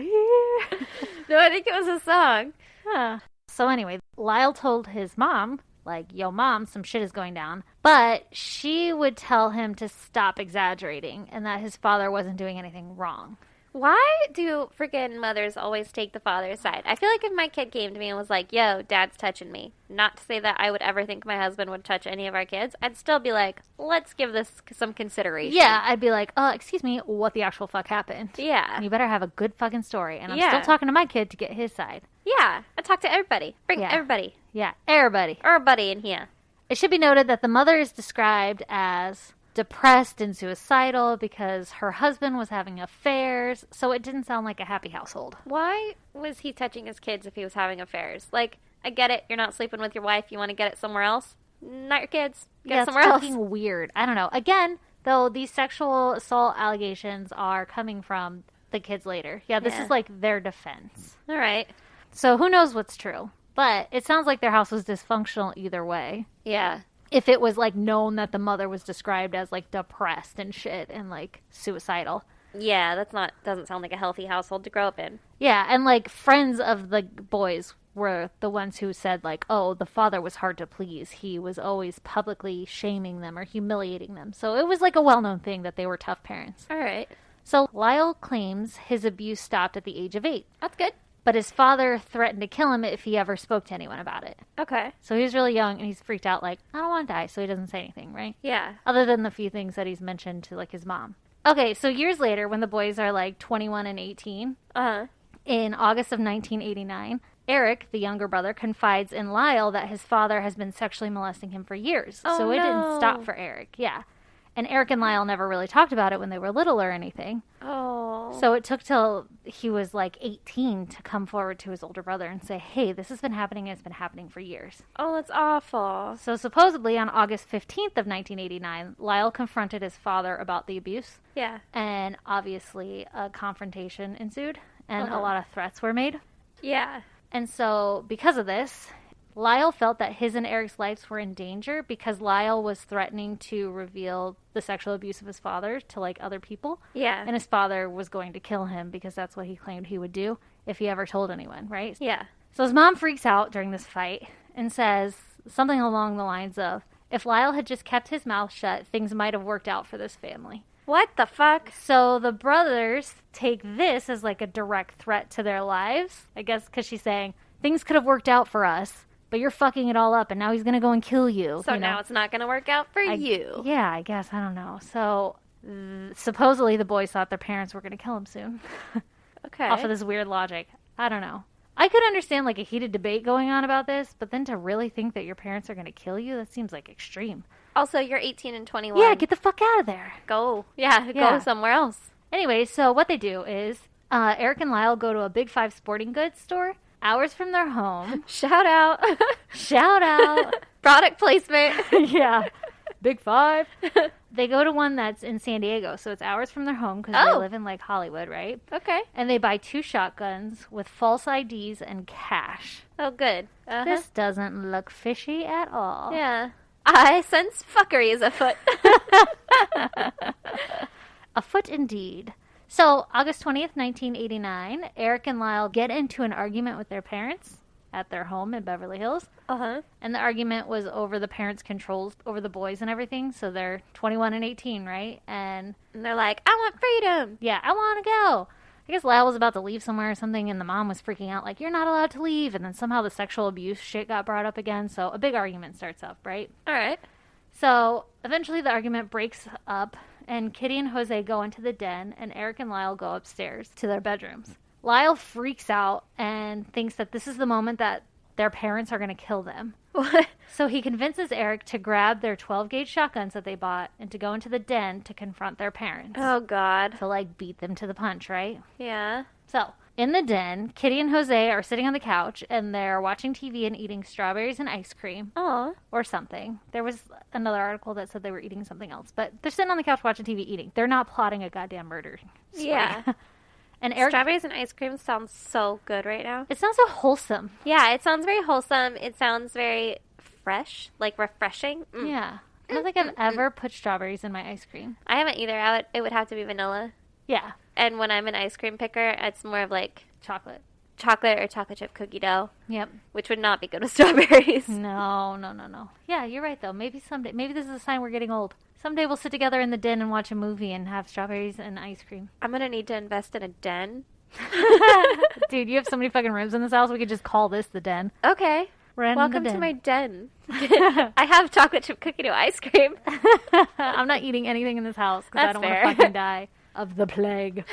No, I think it was a song. Huh. So anyway, Lyle told his mom, like, yo, mom, some shit is going down. But she would tell him to stop exaggerating and that his father wasn't doing anything wrong. Why do freaking mothers always take the father's side? I feel like if my kid came to me and was like, yo, dad's touching me, not to say that I would ever think my husband would touch any of our kids, I'd still be like, let's give this some consideration. Yeah, I'd be like, excuse me, what the actual fuck happened? Yeah. You better have a good fucking story. And I'm Yeah. still talking to my kid to get his side. Yeah. I talk to everybody. Bring Yeah. everybody. Yeah, everybody. Or a buddy in here. It should be noted that the mother is described as depressed and suicidal because her husband was having affairs, so it didn't sound like a happy household. Why was he touching his kids if he was having affairs? Like, I get it. You're not sleeping with your wife. You want to get it somewhere else. Not your kids. Get it it's somewhere else. fucking weird. I don't know. Again, though, these sexual assault allegations are coming from the kids later. Yeah, this Yeah. is like their defense. All right. So who knows what's true? But it sounds like their house was dysfunctional either way. Yeah. If it was like known that the mother was described as like depressed and shit and like suicidal. Yeah, doesn't sound like a healthy household to grow up in. Yeah, and like friends of the boys were the ones who said like, oh, the father was hard to please. He was always publicly shaming them or humiliating them. So it was like a well-known thing that they were tough parents. All right. So Lyle claims his abuse stopped at the age of 8, That's good. but his father threatened to kill him if he ever spoke to anyone about it. Okay. So he was really young and he's freaked out like, I don't want to die, so he doesn't say anything, right? Yeah. Other than the few things that he's mentioned to like his mom. Okay, so years later when the boys are like 21 and 18, Uh-huh. in August of 1989, Eric, the younger brother, confides in Lyle that his father has been sexually molesting him for years. Oh, so it didn't no. stop for Eric. Yeah. And Eric and Lyle never really talked about it when they were little or anything. Oh. So it took till he was like 18 to come forward to his older brother and say, hey, this has been happening and it's been happening for years. Oh, that's awful. So supposedly on August 15th of 1989, Lyle confronted his father about the abuse. Yeah. And obviously a confrontation ensued and a Uh-huh. lot of threats were made. Yeah. And so because of this, Lyle felt that his and Eric's lives were in danger because Lyle was threatening to reveal the sexual abuse of his father to like other people. Yeah. And his father was going to kill him because that's what he claimed he would do if he ever told anyone, right? Yeah. So his mom freaks out during this fight and says something along the lines of, if Lyle had just kept his mouth shut, things might have worked out for this family. What the fuck? So the brothers take this as like a direct threat to their lives, I guess, because she's saying, things could have worked out for us, but you're fucking it all up, and now he's going to go and kill you. So you know? now it's not going to work out for you. Yeah, I guess. I don't know. So supposedly the boys thought their parents were going to kill him soon. Okay. Off of this weird logic. I don't know. I could understand like a heated debate going on about this, but then to really think that your parents are going to kill you, that seems like extreme. Also, you're 18 and 21. Yeah, get the fuck out of there. Go. Yeah, Yeah. go somewhere else. Anyway, so what they do is Eric and Lyle go to a Big Five sporting goods store hours from their home. Shout out. Shout out. Product placement. Yeah. Big Five. They go to one that's in San Diego, so it's hours from their home because they Oh. live in like Hollywood, right? Okay. And they buy 2 shotguns with false IDs and cash. Oh, good. Uh-huh. This doesn't look fishy at all. Yeah. I sense fuckery is afoot. Afoot indeed. So, August 20th, 1989, Eric and Lyle get into an argument with their parents at their home in Beverly Hills. Uh-huh. And the argument was over the parents' controls over the boys and everything. So they're 21 and 18, right? And And they're like, I want freedom. yeah, I want to go. I guess Lyle was about to leave somewhere or something, and the mom was freaking out, like, you're not allowed to leave. And then somehow the sexual abuse shit got brought up again. So a big argument starts up, right? All right. So eventually the argument breaks up, and Kitty and Jose go into the den, and Eric and Lyle go upstairs to their bedrooms. Lyle freaks out and thinks that this is the moment that their parents are going to kill them. What? So he convinces Eric to grab their 12-gauge shotguns that they bought and to go into the den to confront their parents. Oh, God. To, like, beat them to the punch, right? Yeah. So, in the den, Kitty and Jose are sitting on the couch, and they're watching TV and eating strawberries and ice cream. Oh. Or something. There was another article that said they were eating something else. But they're sitting on the couch watching TV eating. They're not plotting a goddamn murder. Spree. Yeah. And Eric... Strawberries and ice cream sounds so good right now. It sounds so wholesome. Yeah, it sounds very wholesome. It sounds very fresh, like refreshing. Mm. Yeah. I don't think I've ever put strawberries in my ice cream. I haven't either. It would have to be vanilla. Yeah. And when I'm an ice cream picker, it's more of like Chocolate. chocolate or chocolate chip cookie dough, Yep. which would not be good with strawberries. No. Yeah, you're right, though. Maybe someday. Maybe this is a sign we're getting old. Someday we'll sit together in the den and watch a movie and have strawberries and ice cream. I'm going to need to invest in a den. Dude, you have so many fucking rooms in this house. We could just call this the den. Okay. We're in Welcome the to den. my den. I have chocolate chip cookie dough ice cream. I'm not eating anything in this house because I That's don't fair. want to fucking die of the plague.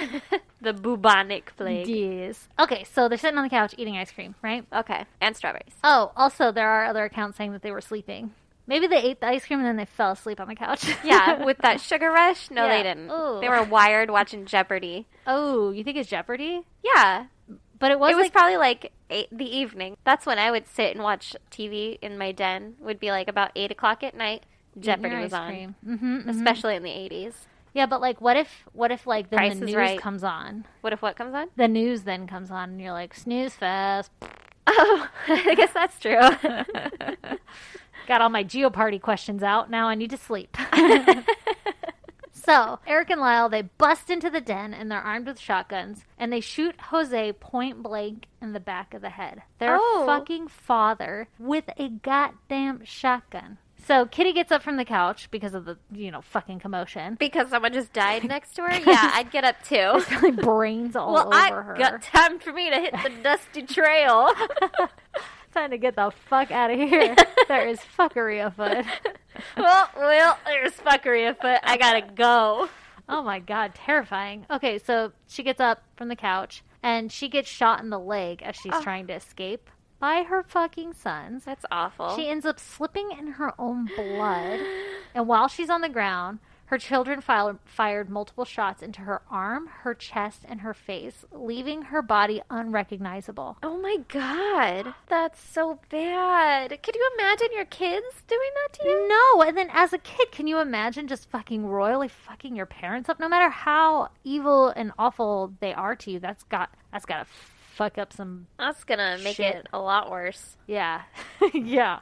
The bubonic plague. Yes. Okay, so they're sitting on the couch eating ice cream, right? Okay. And strawberries. Oh, also, there are other accounts saying that they were sleeping. Maybe they ate the ice cream and then they fell asleep on the couch. Yeah, with that sugar rush? No, Yeah. they didn't. Ooh. They were wired watching Jeopardy. Oh, you think it's Jeopardy? Yeah. But it was, It was like... probably like the evening. That's when I would sit and watch TV in my den. Would be like about 8 o'clock at night. Jeopardy was on. Mm-hmm, Especially in the 80s. Yeah, but like, what if like then Price the is news Right. comes on? What if what comes on? The news then comes on, and you're like, snooze fest. Oh, I guess that's true. Got all my Geopardy questions out. Now I need to sleep. So, Eric and Lyle, they bust into the den and they're armed with shotguns and they shoot Jose point blank in the back of the head. Their Oh. fucking father with a goddamn shotgun. So, Kitty gets up from the couch because of the, fucking commotion. Because someone just died next to her? Yeah, I'd get up too. Like brains all Well, over I her. got time for me to hit the dusty trail. Time to get the fuck out of here. There is fuckery afoot. well, there's fuckery afoot. I gotta go. Oh my god, terrifying. Okay, so she gets up from the couch and she gets shot in the leg as she's trying to escape by her fucking sons. That's awful. She ends up slipping in her own blood. And while she's on the ground, Her children fired multiple shots into her arm, her chest, and her face, leaving her body unrecognizable. Oh my God. That's so bad. Could you imagine your kids doing that to you? No, and then as a kid, can you imagine just fucking royally fucking your parents up? No matter how evil and awful they are to you, that's gotta fuck up some. That's gonna make Shit. it a lot worse. Yeah. Yeah.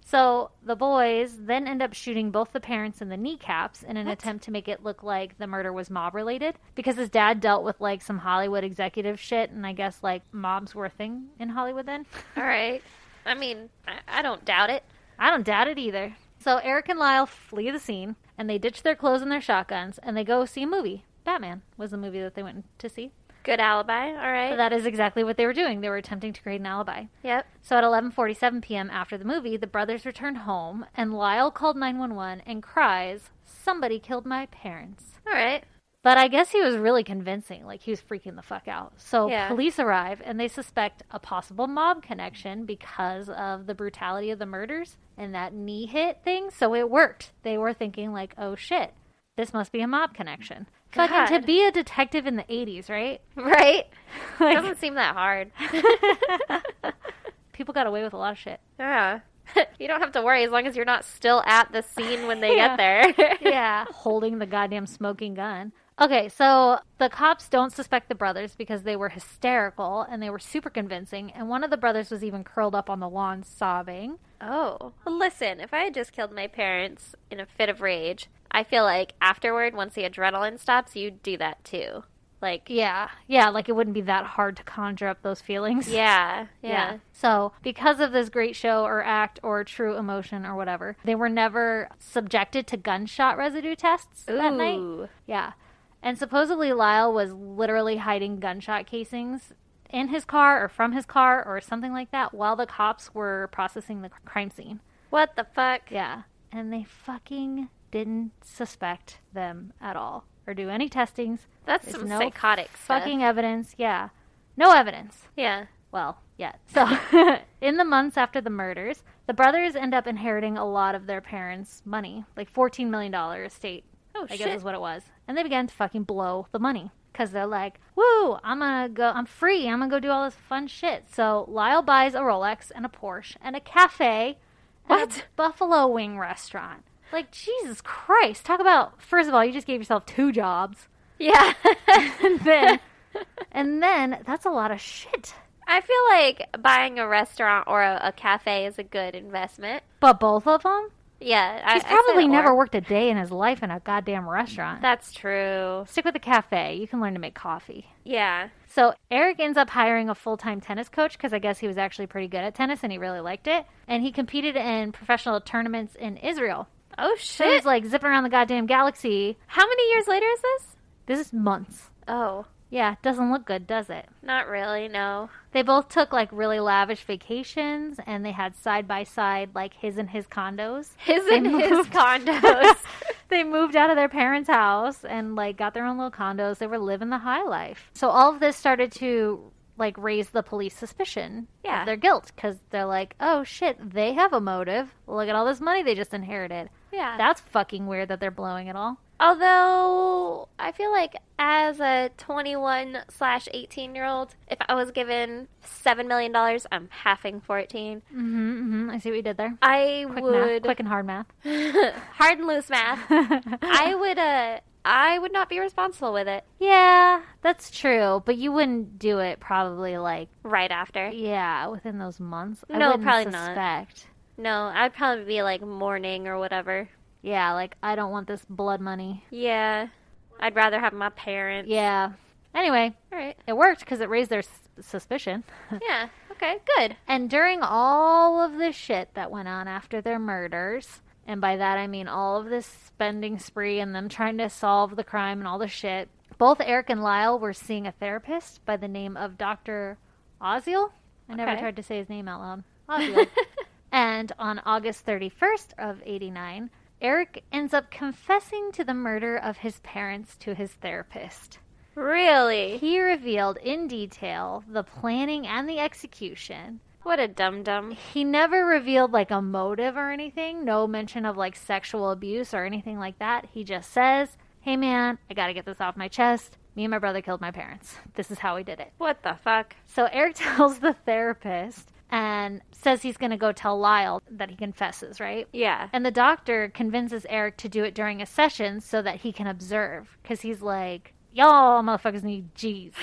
So the boys then end up shooting both the parents in the kneecaps in an attempt to make it look like the murder was mob related, because his dad dealt with like some Hollywood executive shit, and I guess like mobs were a thing in Hollywood then. All right. I mean, I don't doubt it. I don't doubt it either. So Eric and Lyle flee the scene, and they ditch their clothes and their shotguns, and they go see a movie. Batman was the movie that they went to see. Good alibi. All right. That is exactly what they were doing. They were attempting to create an alibi. Yep. So at 11:47 p.m. after the movie, the brothers return home, and Lyle called 911 and cries, "Somebody killed my parents." All right. But I guess he was really convincing. Like, he was freaking the fuck out. So Yeah. police arrive, and they suspect a possible mob connection because of the brutality of the murders and that knee hit thing. So it worked. They were thinking, like, oh shit, this must be a mob connection. God. Fucking to be a detective in the 80s, right? Right? Like, Doesn't seem that hard. people got away with a lot of shit. Yeah. You don't have to worry as long as you're not still at the scene when they Yeah. get there. Yeah, holding the goddamn smoking gun. Okay, so the cops don't suspect the brothers because they were hysterical and they were super convincing, and one of the brothers was even curled up on the lawn sobbing. Oh. Well, listen, if I had just killed my parents in a fit of rage, I feel like afterward, once the adrenaline stops, you'd do that too. Like, Yeah, like it wouldn't be that hard to conjure up those feelings. yeah. So, because of this great show or act or true emotion or whatever, they were never subjected to gunshot residue tests that night. Ooh. Yeah. And supposedly Lyle was literally hiding gunshot casings in his car or from his car or something like that while the cops were processing the crime scene. What the fuck? Yeah. And they fucking didn't suspect them at all or do any testings. That's There's some no psychotic stuff. fucking evidence. Yeah. No evidence. Yeah. Well, yeah. So, in the months after the murders, the brothers end up inheriting a lot of their parents' money, like $14 million estate. Oh, I shit. guess is what it was. And they began to fucking blow the money. Because they're like, woo, I'm free. I'm gonna go do all this fun shit. So Lyle buys a Rolex and a Porsche and a cafe and What? a buffalo wing restaurant. Like, Jesus Christ. Talk about, first of all, you just gave yourself 2 jobs. Yeah. and then that's a lot of shit. I feel like buying a restaurant or a cafe is a good investment. But both of them? Yeah. He's I probably said never or. worked a day in his life in a goddamn restaurant. That's true. Stick with the cafe. You can learn to make coffee. Yeah. So Eric ends up hiring a full-time tennis coach because I guess he was actually pretty good at tennis and he really liked it. And he competed in professional tournaments in Israel. Oh, So he was shit. like zipping around the goddamn galaxy. How many years later is this? This is months. Oh, Yeah, doesn't look good, does it? not really, no. They both took like really lavish vacations and they had side-by-side like his and his condos. His They and his moved- condos. They moved out of their parents' house and like got their own little condos. They were living the high life. So all of this started to like raise the police suspicion Yeah. of their guilt because they're like, oh shit, they have a motive. Look at all this money they just inherited. Yeah. That's fucking weird that they're blowing it all. Although, I feel like as a 21/18-year-old, if I was given $7 million, I'm halving 14. I see what you did there. I Quick would math, quick and hard math. hard and loose math. I would not be responsible with it Yeah, that's true, but you wouldn't do it probably like right after. within those months. I No, wouldn't probably not. suspect. No, I'd probably be like mourning or whatever. Yeah, like I don't want this blood money. Yeah, I'd rather have my parents. Yeah. Anyway, All right. it worked because it raised their suspicion. Yeah. Okay. Good. And during all of this shit that went on after their murders, and by that I mean all of this spending spree and them trying to solve the crime and all the shit, both Eric and Lyle were seeing a therapist by the name of Dr. Oziel. I never Okay. tried to say his name out loud. Oziel. And on August 31st of 89, Eric ends up confessing to the murder of his parents to his therapist. Really? He revealed in detail the planning and the execution, What a dum-dum. He never revealed like a motive or anything. No mention of like sexual abuse or anything like that. He just says, hey man, I gotta get this off my chest. Me and my brother killed my parents. This is how we did it. What the fuck? So Eric tells the therapist and says he's going to go tell Lyle that he confesses, right? Yeah. And the doctor convinces Eric to do it during a session so that he can observe. Because he's like, y'all motherfuckers need Jesus.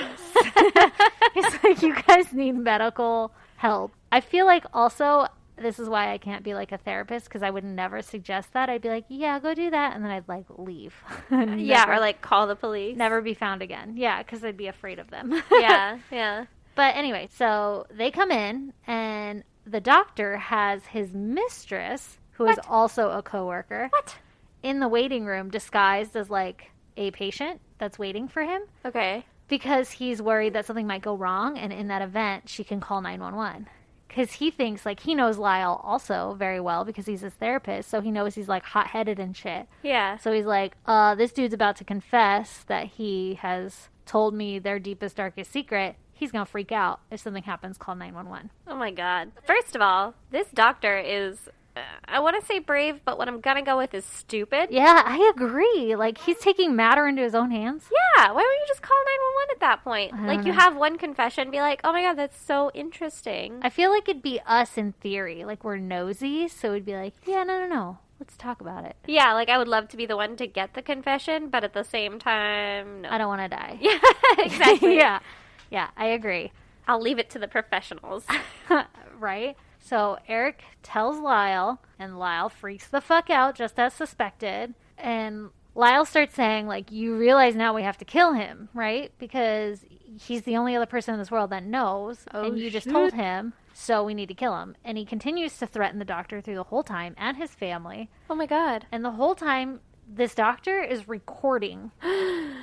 He's like, you guys need medical help. I feel like also, this is why I can't be like a therapist, because I would never suggest that. I'd be like, yeah, go do that. And then I'd like leave. Yeah, or like call the police. Never be found again. Yeah, because I'd be afraid of them. Yeah, yeah. But anyway, so they come in, and the doctor has his mistress, who is also a coworker, in the waiting room disguised as like a patient that's waiting for him. Okay. Because he's worried that something might go wrong, and in that event, she can call 911. Because he thinks, like, he knows Lyle also very well because he's his therapist, so he knows he's, like, hot-headed and shit. Yeah. So he's like, this dude's about to confess that he has told me their deepest, darkest secret. He's going to freak out. If something happens, call 911. Oh, my God. First of all, this doctor is, I want to say brave, but what I'm going to go with is stupid. Yeah, I agree. Like, he's taking matter into his own hands. Yeah, why don't you just call 911 at that point? Like, you have one confession, be like, oh my God, that's so interesting. I feel like it'd be us in theory. Like, we're nosy, so we'd be like, yeah, no. Let's talk about it. Yeah, like, I would love to be the one to get the confession, but at the same time, no. I don't want to die. Yeah, exactly. Yeah, I agree. I'll leave it to the professionals. Right? So Eric tells Lyle, and Lyle freaks the fuck out, just as suspected. And Lyle starts saying, like, you realize now we have to kill him, right? Because he's the only other person in this world that knows, and you just told him, so we need to kill him. And he continues to threaten the doctor through the whole time, and his family. Oh my God. And the whole time, this doctor is recording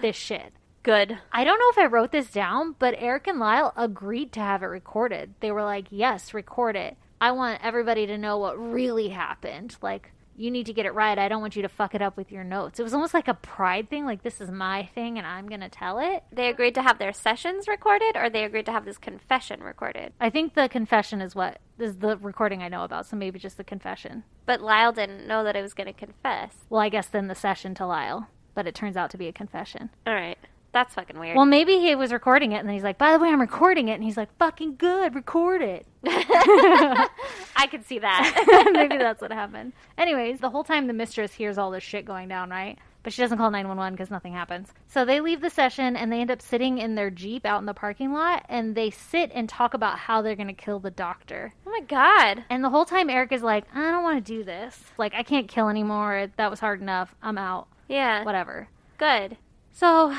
this shit. Good. I don't know if I wrote this down, but Eric and Lyle agreed to have it recorded. They were like, yes, record it. I want everybody to know what really happened. Like, you need to get it right. I don't want you to fuck it up with your notes. It was almost like a pride thing. Like, this is my thing and I'm going to tell it. They agreed to have their sessions recorded, or they agreed to have this confession recorded? I think the confession is the recording I know about. So maybe just the confession. But Lyle didn't know that I was going to confess. Well, I guess then the session to Lyle. But it turns out to be a confession. All right. That's fucking weird. Well, maybe he was recording it, and then he's like, by the way, I'm recording it. And he's like, fucking good, record it. I could see that. Maybe that's what happened. Anyways, the whole time the mistress hears all this shit going down, right? But she doesn't call 911 because nothing happens. So they leave the session, and they end up sitting in their Jeep out in the parking lot, and they sit and talk about how they're going to kill the doctor. Oh, my God. And the whole time Eric is like, I don't want to do this. Like, I can't kill anymore. That was hard enough. I'm out. Yeah. Whatever. Good. So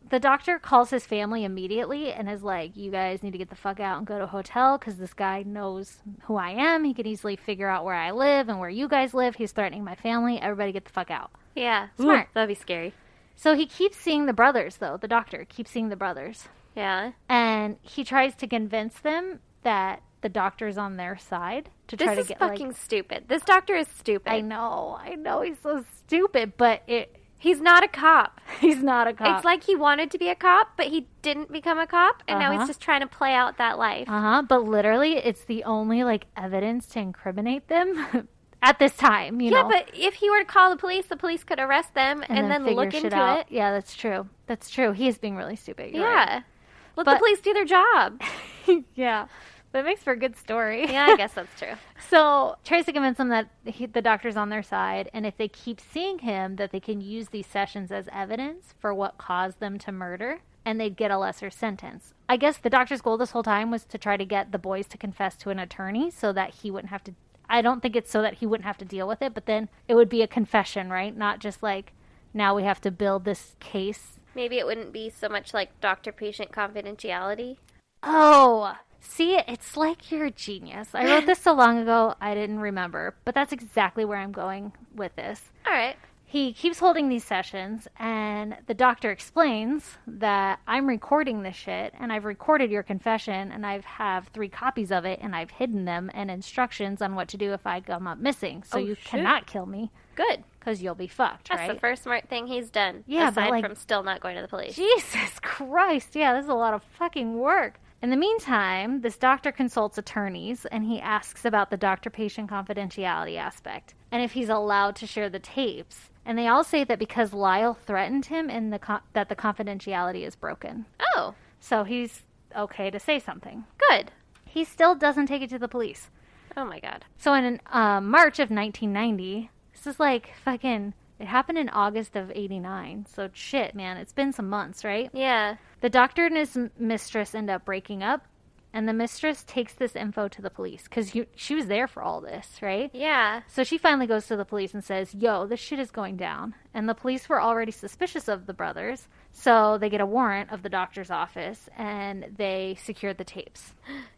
the doctor calls his family immediately and is like, you guys need to get the fuck out and go to a hotel because this guy knows who I am. He can easily figure out where I live and where you guys live. He's threatening my family. Everybody get the fuck out. Yeah. Smart. Ooh, that'd be scary. So he keeps seeing the brothers, though. The doctor keeps seeing the brothers. Yeah. And he tries to convince them that the doctor's on their side to try to get, This is fucking stupid. This doctor is stupid. I know. He's so stupid, but he's not a cop. He's not a cop. It's like he wanted to be a cop, but he didn't become a cop, and now he's just trying to play out that life. But literally, it's the only, like, evidence to incriminate them at this time, you know? Yeah, but if he were to call the police could arrest them and then look into it. Yeah, that's true. That's true. He is being really stupid. You're Yeah. right. Let the police do their job. Yeah. That makes for a good story. Yeah, I guess that's true. So tries to convince them that the doctor's on their side, and if they keep seeing him, that they can use these sessions as evidence for what caused them to murder, and they'd get a lesser sentence. I guess the doctor's goal this whole time was to try to get the boys to confess to an attorney so that he wouldn't have to... I don't think it's so that he wouldn't have to deal with it, but then it would be a confession, right? Not just like, now we have to build this case. Maybe it wouldn't be so much like doctor-patient confidentiality. Oh... See, it's like you're a genius. I wrote this so long ago, I didn't remember. But that's exactly where I'm going with this. All right. He keeps holding these sessions, and the doctor explains that I'm recording this shit, and I've recorded your confession, and I have 3 copies of it, and I've hidden them, and instructions on what to do if I come up missing. So you cannot kill me. Good. Because you'll be fucked, That's right? That's the first smart thing he's done. Yeah, aside but, like, from still not going to the police. Jesus Christ. Yeah, this is a lot of fucking work. In the meantime, this doctor consults attorneys and he asks about the doctor-patient confidentiality aspect and if he's allowed to share the tapes. And they all say that because Lyle threatened him and that the confidentiality is broken. Oh, So he's okay to say something. good. He still doesn't take it to the police. Oh my God. So in March of 1990, this is like fucking, it happened in August of 89. So shit, man, it's been some months, right? Yeah. The doctor and his mistress end up breaking up, and the mistress takes this info to the police because she was there for all this, right? Yeah. So she finally goes to the police and says, yo, this shit is going down. And the police were already suspicious of the brothers, so they get a warrant of the doctor's office, and they secured the tapes.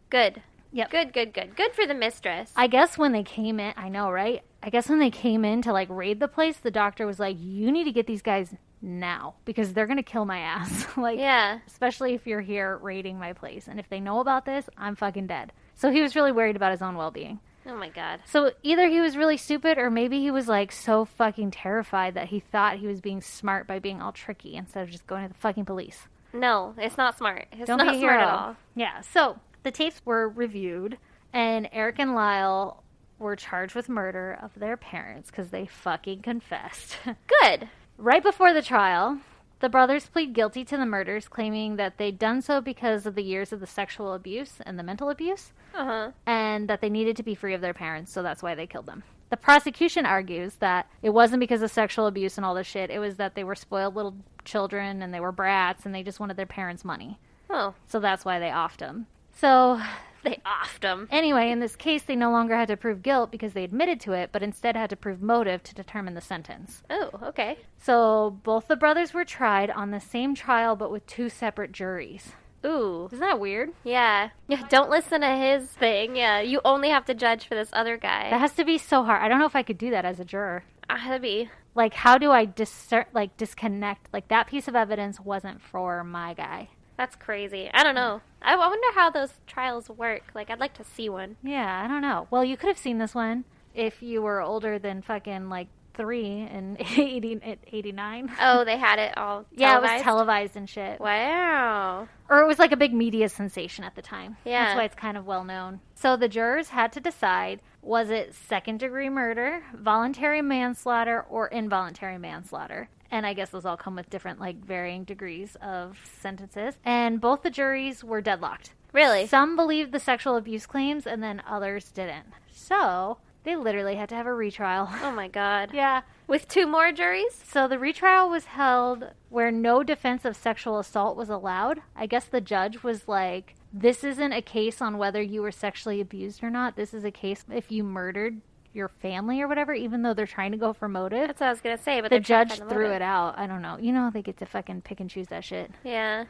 Good. Yep. Good. Good for the mistress. I guess when they came in, I know, right? I guess when they came in to, like, raid the place, the doctor was like, you need to get these guys now because they're going to kill my ass. Like, Yeah. especially if you're here raiding my place. And if they know about this, I'm fucking dead. So he was really worried about his own well-being. Oh my God. So either he was really stupid or maybe he was, like, so fucking terrified that he thought he was being smart by being all tricky instead of just going to the fucking police. No, it's not smart. It's Don't not be a smart hero. at all. Yeah, so the tapes were reviewed, and Eric and Lyle were charged with murder of their parents because they fucking confessed. Good. Right before the trial, the brothers plead guilty to the murders, claiming that they'd done so because of the years of the sexual abuse and the mental abuse, Uh-huh. and that they needed to be free of their parents, so that's why they killed them. The prosecution argues that it wasn't because of sexual abuse and all this shit, it was that they were spoiled little children and they were brats and they just wanted their parents' money. Oh, So that's why they offed them. So they offed them. anyway, in this case, they no longer had to prove guilt because they admitted to it, but instead had to prove motive to determine the sentence. Oh, okay. So both the brothers were tried on the same trial, but with two separate juries. Ooh. Isn't that weird? Yeah. Yeah, don't listen to his thing. Yeah, you only have to judge for this other guy. That has to be so hard. I don't know if I could do that as a juror. That'd be... Like, how do I disconnect? Like, that piece of evidence wasn't for my guy. That's crazy. I don't know. I wonder how those trials work. Like, I'd like to see one. Yeah, I don't know. Well, you could have seen this one if you were older than fucking, like, 3 in 89. Oh, they had it all televised? Yeah, it was televised and shit. Wow. Or it was like a big media sensation at the time. Yeah. That's why it's kind of well known. So the jurors had to decide, was it second-degree murder, voluntary manslaughter, or involuntary manslaughter? And I guess those all come with different, like, varying degrees of sentences. And both the juries were deadlocked. Really? Some believed the sexual abuse claims, and then others didn't. So they literally had to have a retrial. Oh my God. Yeah. With 2 more juries? So the retrial was held where no defense of sexual assault was allowed. I guess the judge was like, this isn't a case on whether you were sexually abused or not. This is a case if you murdered your family or whatever, even though they're trying to go for motive. That's what I was going to say, but The they're trying to judge find the threw motive. it out. I don't know. You know, they get to fucking pick and choose that shit. Yeah.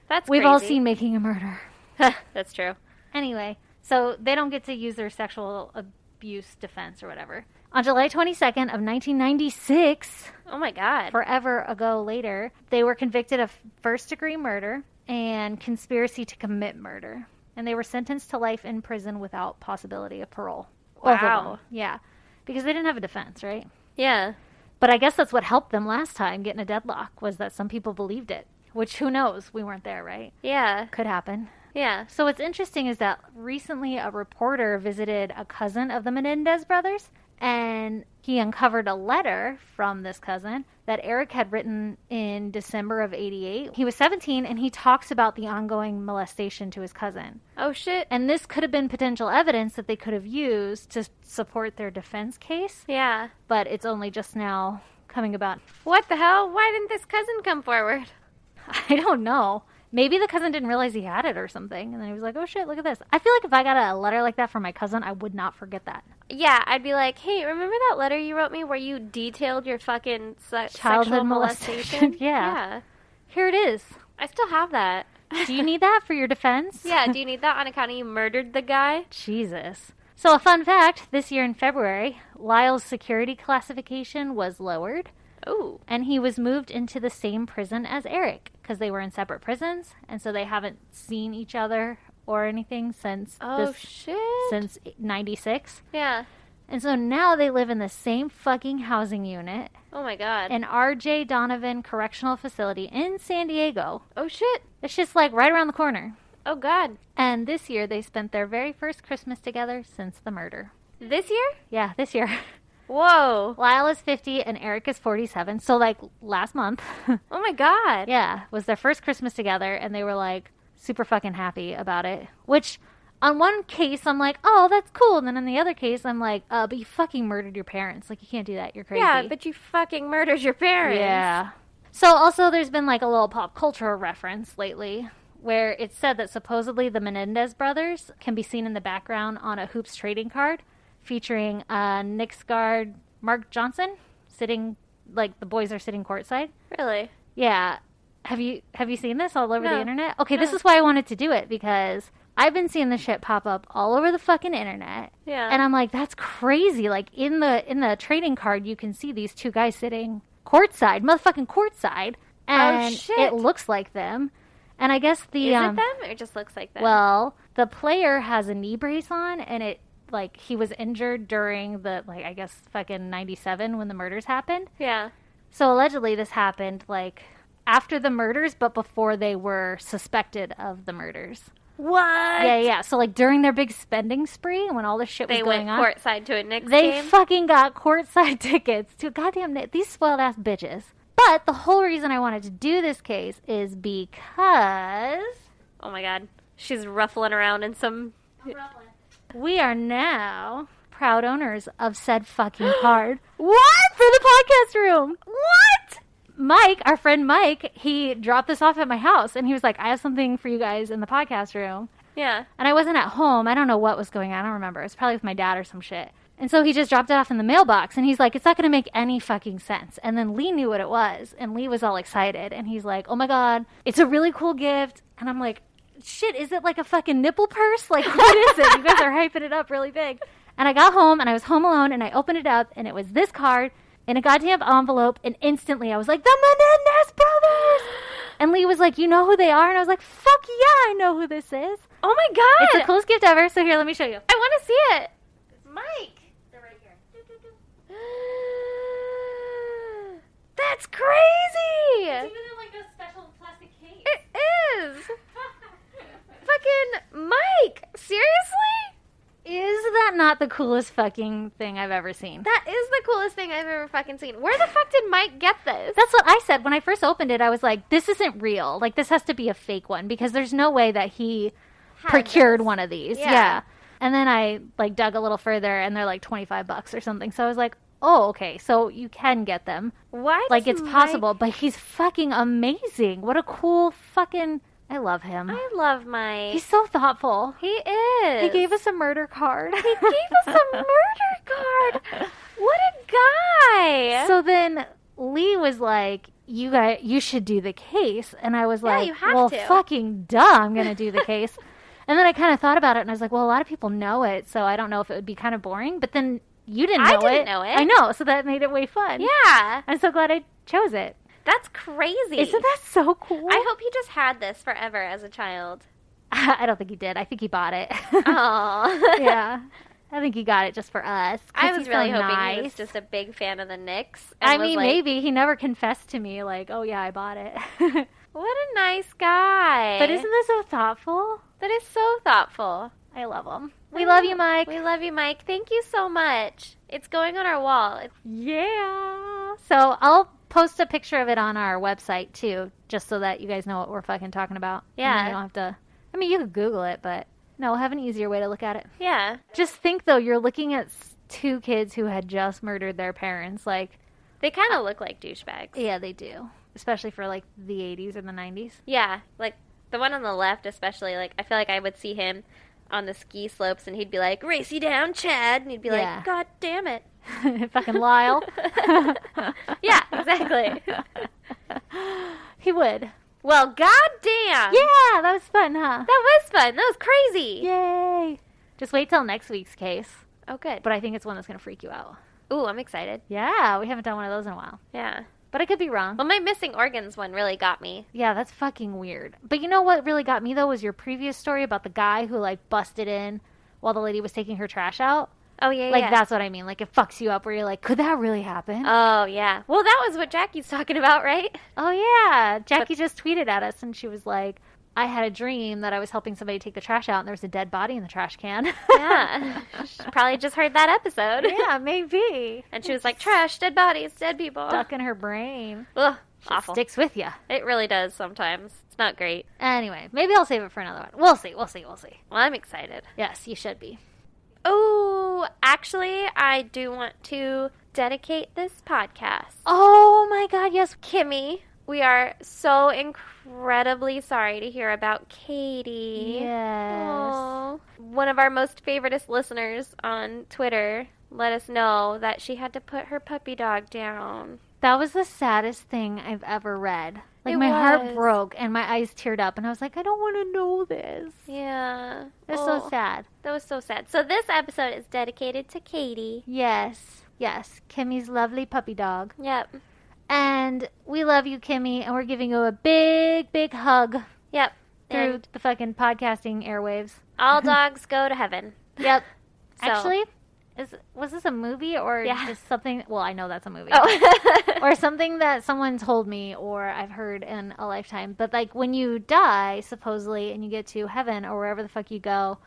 That's We've all crazy. seen Making a Murder. That's true. Anyway, so they don't get to use their sexual abuse defense or whatever. On July 22nd of 1996, Oh my God. forever ago later, they were convicted of first-degree murder and conspiracy to commit murder. And they were sentenced to life in prison without possibility of parole. Both of Wow. them. Yeah. Because they didn't have a defense, right? Yeah. But I guess that's what helped them last time getting a deadlock, was that some people believed it. Which, who knows? We weren't there, right? Yeah. Could happen. Yeah. So what's interesting is that recently a reporter visited a cousin of the Menendez brothers, and he uncovered a letter from this cousin that Eric had written in December of 88. He was 17, and he talks about the ongoing molestation to his cousin. Oh shit. And this could have been potential evidence that they could have used to support their defense case, Yeah. but it's only just now coming about. What the hell? Why didn't this cousin come forward? I don't know. Maybe the cousin didn't realize he had it or something, and then he was like, oh shit, look at this. I feel like if I got a letter like that from my cousin, I would not forget that. Yeah, I'd be like, hey, remember that letter you wrote me where you detailed your fucking Childhood sexual molestation? molestation? Yeah. Here it is. I still have that. Do you need that for your defense? Yeah, do you need that on account of you murdered the guy? Jesus. So a fun fact, this year in February, Lyle's security classification was lowered, Oh. and he was moved into the same prison as Eric, because they were in separate prisons, and so they haven't seen each other or anything since Oh, shit. since 96. Yeah. And so now they live in the same fucking housing unit Oh, my God. in R.J. Donovan Correctional Facility in San Diego. Oh, shit. It's just like right around the corner. Oh, God. And this year, they spent their very first Christmas together since the murder. This year? Yeah, this year. Whoa. Lyle is 50 and Eric is 47. So, like, last month. Oh, my God. Yeah, was their first Christmas together, and they were, like, super fucking happy about it. Which, on one case, I'm like, oh, that's cool. And then in the other case, I'm like, but you fucking murdered your parents. Like, you can't do that. You're crazy. Yeah, but you fucking murdered your parents. Yeah. So, also, there's been, like, a little pop culture reference lately, where it's said that supposedly the Menendez brothers can be seen in the background on a Hoops trading card featuring Knicks guard Mark Johnson sitting, like, the boys are sitting courtside. Really? Yeah. Have you seen this all over No. the internet? Okay, No. this is why I wanted to do it, because I've been seeing this shit pop up all over the fucking internet. Yeah. And I'm like, that's crazy. Like, in the trading card, you can see these two guys sitting courtside, motherfucking courtside. And shit. it looks like them. And I guess the... Is it them, or it just looks like them? Well, the player has a knee brace on, and it, like, he was injured during the, like, I guess, fucking 97 when the murders happened. Yeah. So allegedly this happened, like, after the murders, but before they were suspected of the murders. What? Yeah. So, like, during their big spending spree, when all this shit was They going went on, courtside to a Knicks they game? fucking got courtside tickets to goddamn these spoiled-ass bitches. But the whole reason I wanted to do this case is because... Oh, my God. She's ruffling around in some... we are now proud owners of said fucking card. What? For the podcast room. What? Mike, our friend Mike, he dropped this off at my house, and he was like, I have something for you guys in the podcast room. Yeah. And I wasn't at home. I don't know what was going on. I don't remember. It was probably with my dad or some shit. And so he just dropped it off in the mailbox, and he's like, it's not going to make any fucking sense. And then Lee knew what it was, and Lee was all excited, and he's like, oh my God, it's a really cool gift. And I'm like, shit, is it like a fucking nipple purse? Like, what is it? You guys are hyping it up really big. And I got home, and I was home alone, and I opened it up, and it was this card in a goddamn envelope, and instantly I was like, the Menendez brothers! And Lee was like, you know who they are? And I was like, fuck yeah, I know who this is. Oh, my God. It's the coolest gift ever, so here, let me show you. I want to see it. Mike. They're right here. That's crazy. Even in like a special plastic case. It is. Fucking Mike. Seriously? Is that not the coolest fucking thing I've ever seen? That is the coolest thing I've ever fucking seen. Where the fuck did Mike get this? That's what I said. When I first opened it, I was like, this isn't real. Like, this has to be a fake one, because there's no way that he procured one of these. Yeah. And then I, like, dug a little further, and they're like $25 or something. So I was like, oh, okay, so you can get them. Why? Like, does it's Mike- possible, but he's fucking amazing. What a cool fucking... I love him. I love Mike. He's so thoughtful. He is. He gave us a murder card. He gave us a murder card. What a guy. So then Lee was like, you should do the case. And I was Yeah, like, you have well, to. fucking duh, I'm going to do the case. And then I kind of thought about it, and I was like, well, a lot of people know it, so I don't know if it would be kind of boring. But then you didn't know it. I didn't know it. I know, so that made it way fun. Yeah. I'm so glad I chose it. That's crazy. Isn't that so cool? I hope he just had this forever as a child. I don't think he did. I think he bought it. Oh. Yeah. I think he got it just for us. 'cause I was he's really so hoping nice. he was just a big fan of the Knicks. I and was mean, like, maybe. He never confessed to me, like, oh, yeah, I bought it. What a nice guy. But isn't this so thoughtful? That is so thoughtful. I love him. We love you, Mike. We love you, Mike. Thank you so much. It's going on our wall. Yeah. So I'll post a picture of it on our website, too, just so that you guys know what we're fucking talking about. Yeah. And you don't have to... I mean, you could Google it, but no, we'll have an easier way to look at it. Yeah. Just think, though, you're looking at two kids who had just murdered their parents. Like, They kind of look like douchebags. yeah, they do. Especially for, like, the 80s or the 90s. Yeah. Like, the one on the left especially, like, I feel like I would see him on the ski slopes and he'd be like, race you down, Chad. And he'd be Yeah. like, God damn it. Fucking Lyle. Yeah, exactly. He would. Well, goddamn. Yeah, that was fun, huh? That was fun. That was crazy. Yay. Just wait till next week's case. Oh, good. But I think it's one that's going to freak you out. Ooh, I'm excited. Yeah, we haven't done one of those in a while. Yeah. But I could be wrong. Well, my missing organs one really got me. Yeah, that's fucking weird. But you know what really got me, though, was your previous story about the guy who, like, busted in while the lady was taking her trash out. Oh, yeah, Like, yeah. that's what I mean. Like, it fucks you up where you're like, could that really happen? Oh, yeah. Well, that was what Jackie's talking about, right? Oh, yeah. Jackie just tweeted at us, and she was like, I had a dream that I was helping somebody take the trash out and there was a dead body in the trash can. Yeah. She probably just heard that episode. Yeah, maybe. And she was like, trash, dead bodies, dead people. Stuck in her brain. Ugh, Shit awful. sticks with you. It really does sometimes. It's not great. Anyway, maybe I'll save it for another one. We'll see. Well, I'm excited. Yes, you should be. Oh, actually, I do want to dedicate this podcast. Oh my God, yes. Kimmy, we are so incredibly sorry to hear about Katie. Yes. Aw. One of our most favoriteest listeners on Twitter let us know that she had to put her puppy dog down. That was the saddest thing I've ever read. Like, It my heart was. broke and my eyes teared up, and I was like, I don't want to know this. Yeah. It's Oh, so sad. That was so sad. So this episode is dedicated to Katie. Yes, yes. Kimmy's lovely puppy dog. Yep. And we love you, Kimmy, and we're giving you a big, big hug Yep. through And the fucking podcasting airwaves. all dogs go to heaven. Yep. So- Actually, was this a movie or Yeah. just something? Well, I know that's a movie. Oh. Or something that someone told me or I've heard in a lifetime. But like when you die, supposedly, and you get to heaven or wherever the fuck you go,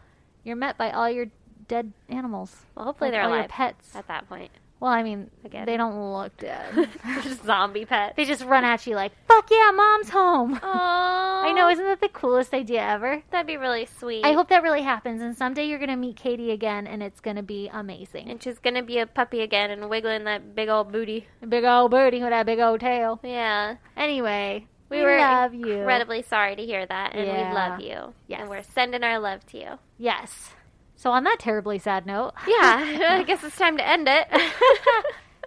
you're met by all your dead animals. Well, hopefully Like they're all your alive pets. at that point. Well, I mean, Again. they don't look dead. Just zombie pets. They just run at you like, fuck yeah, mom's home. Oh, I know, isn't that the coolest idea ever? That'd be really sweet. I hope that really happens, and someday you're going to meet Katie again, and it's going to be amazing. And she's gonna be a puppy again and wiggling that big old booty. Big old birdie with that big old tail. Yeah. Anyway, We we were love you. incredibly sorry to hear that, and Yeah. we love you. Yes. And we're sending our love to you. Yes. So on that terribly sad note, Yeah, I guess it's time to end it.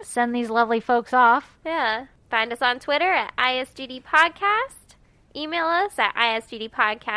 send these lovely folks off. Yeah. Find us on Twitter at ISGD Podcast. Email us at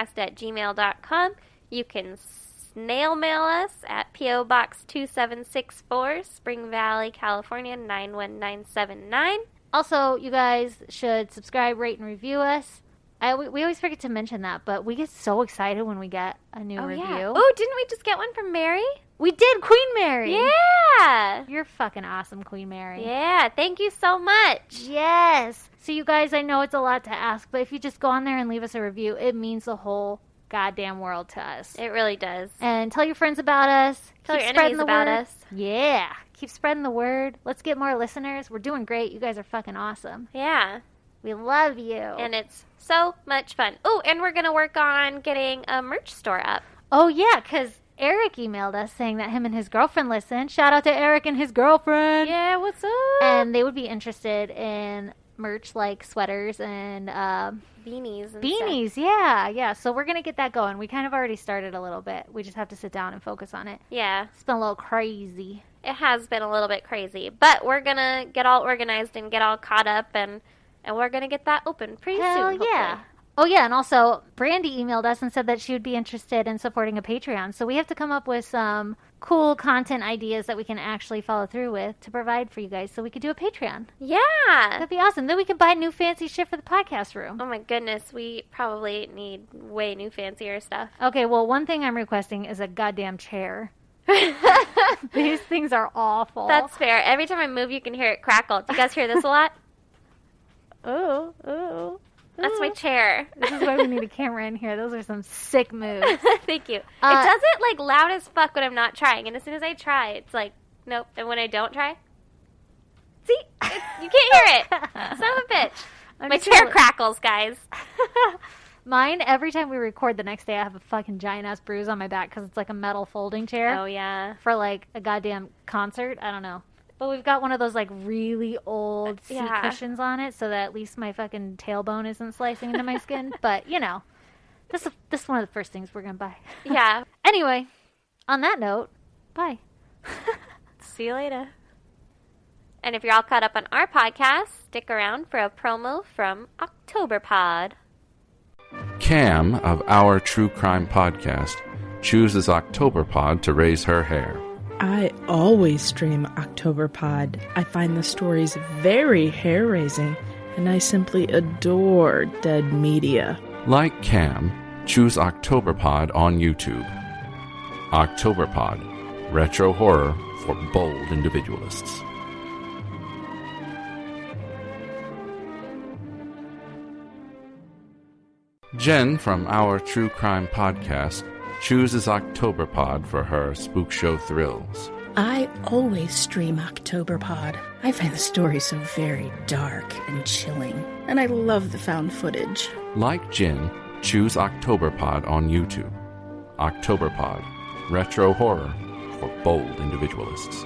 isgdpodcast@gmail.com. You can snail mail us at P.O. Box 2764, Spring Valley, California 91979. Also, you guys should subscribe, rate, and review us. We always forget to mention that, but we get so excited when we get a new review. Yeah. Oh, didn't we just get one from Mary? We did, Queen Mary. Yeah. You're fucking awesome, Queen Mary. Yeah. Thank you so much. Yes. So you guys, I know it's a lot to ask, but if you just go on there and leave us a review, it means the whole goddamn world to us. It really does. And tell your friends about us. Tell Keep your spreading enemies the about word. us. Yeah. Keep spreading the word. Let's get more listeners. We're doing great. You guys are fucking awesome. Yeah. We love you. And it's so much fun. Oh, and we're going to work on getting a merch store up. Oh, yeah, because Eric emailed us saying that him and his girlfriend listen. Shout out to Eric and his girlfriend. Yeah, what's up? And they would be interested in merch like sweaters and beanies. And beanies. Yeah. So we're going to get that going. We kind of already started a little bit. We just have to sit down and focus on it. Stuff. Yeah, It's been a little crazy. it has been a little bit crazy. But we're going to get all organized and get all caught up, and we're going to get that open pretty Hell soon, hopefully. yeah. Oh, yeah, and also, Brandy emailed us and said that she would be interested in supporting a Patreon. So we have to come up with some cool content ideas that we can actually follow through with to provide for you guys so we could do a Patreon. Yeah. That'd be awesome. Then we could buy new fancy shit for the podcast room. Oh my goodness, we probably need way new fancier stuff. Okay, well, one thing I'm requesting is a goddamn chair. These things are awful. That's fair. Every time I move, you can hear it crackle. Do you guys hear this a lot? Ooh. That's my chair. This is why we need a camera in here. Those are some sick moves. Thank you. It Uh, does it like loud as fuck when I'm not trying, and as soon as I try, it's like nope. And when I don't try, see, you can't hear it. Son of a bitch. My chair crackles, guys. Mine, every time we record the next day, I have a fucking giant ass bruise on my back because it's like a metal folding chair Oh yeah. for like a goddamn concert. I don't know. But we've got one of those like really old seat Yeah. cushions on it so that at least my fucking tailbone isn't slicing into my skin. But, you know, this is one of the first things we're going to buy. Yeah. Anyway, on that note, bye. See you later. And if you're all caught up on our podcast, stick around for a promo from Octoberpod. Cam of Our True Crime Podcast chooses Octoberpod to raise her hair. I always stream Octoberpod. I find the stories very hair-raising, and I simply adore dead media. Like Cam, choose Octoberpod on YouTube. Octoberpod, retro horror for bold individualists. Jen from Our True Crime Podcast chooses Octoberpod for her Spook Show thrills. I always stream Octoberpod. I find the story so very dark and chilling, and I love the found footage. Like Jen, choose Octoberpod on YouTube. Octoberpod, retro horror for bold individualists.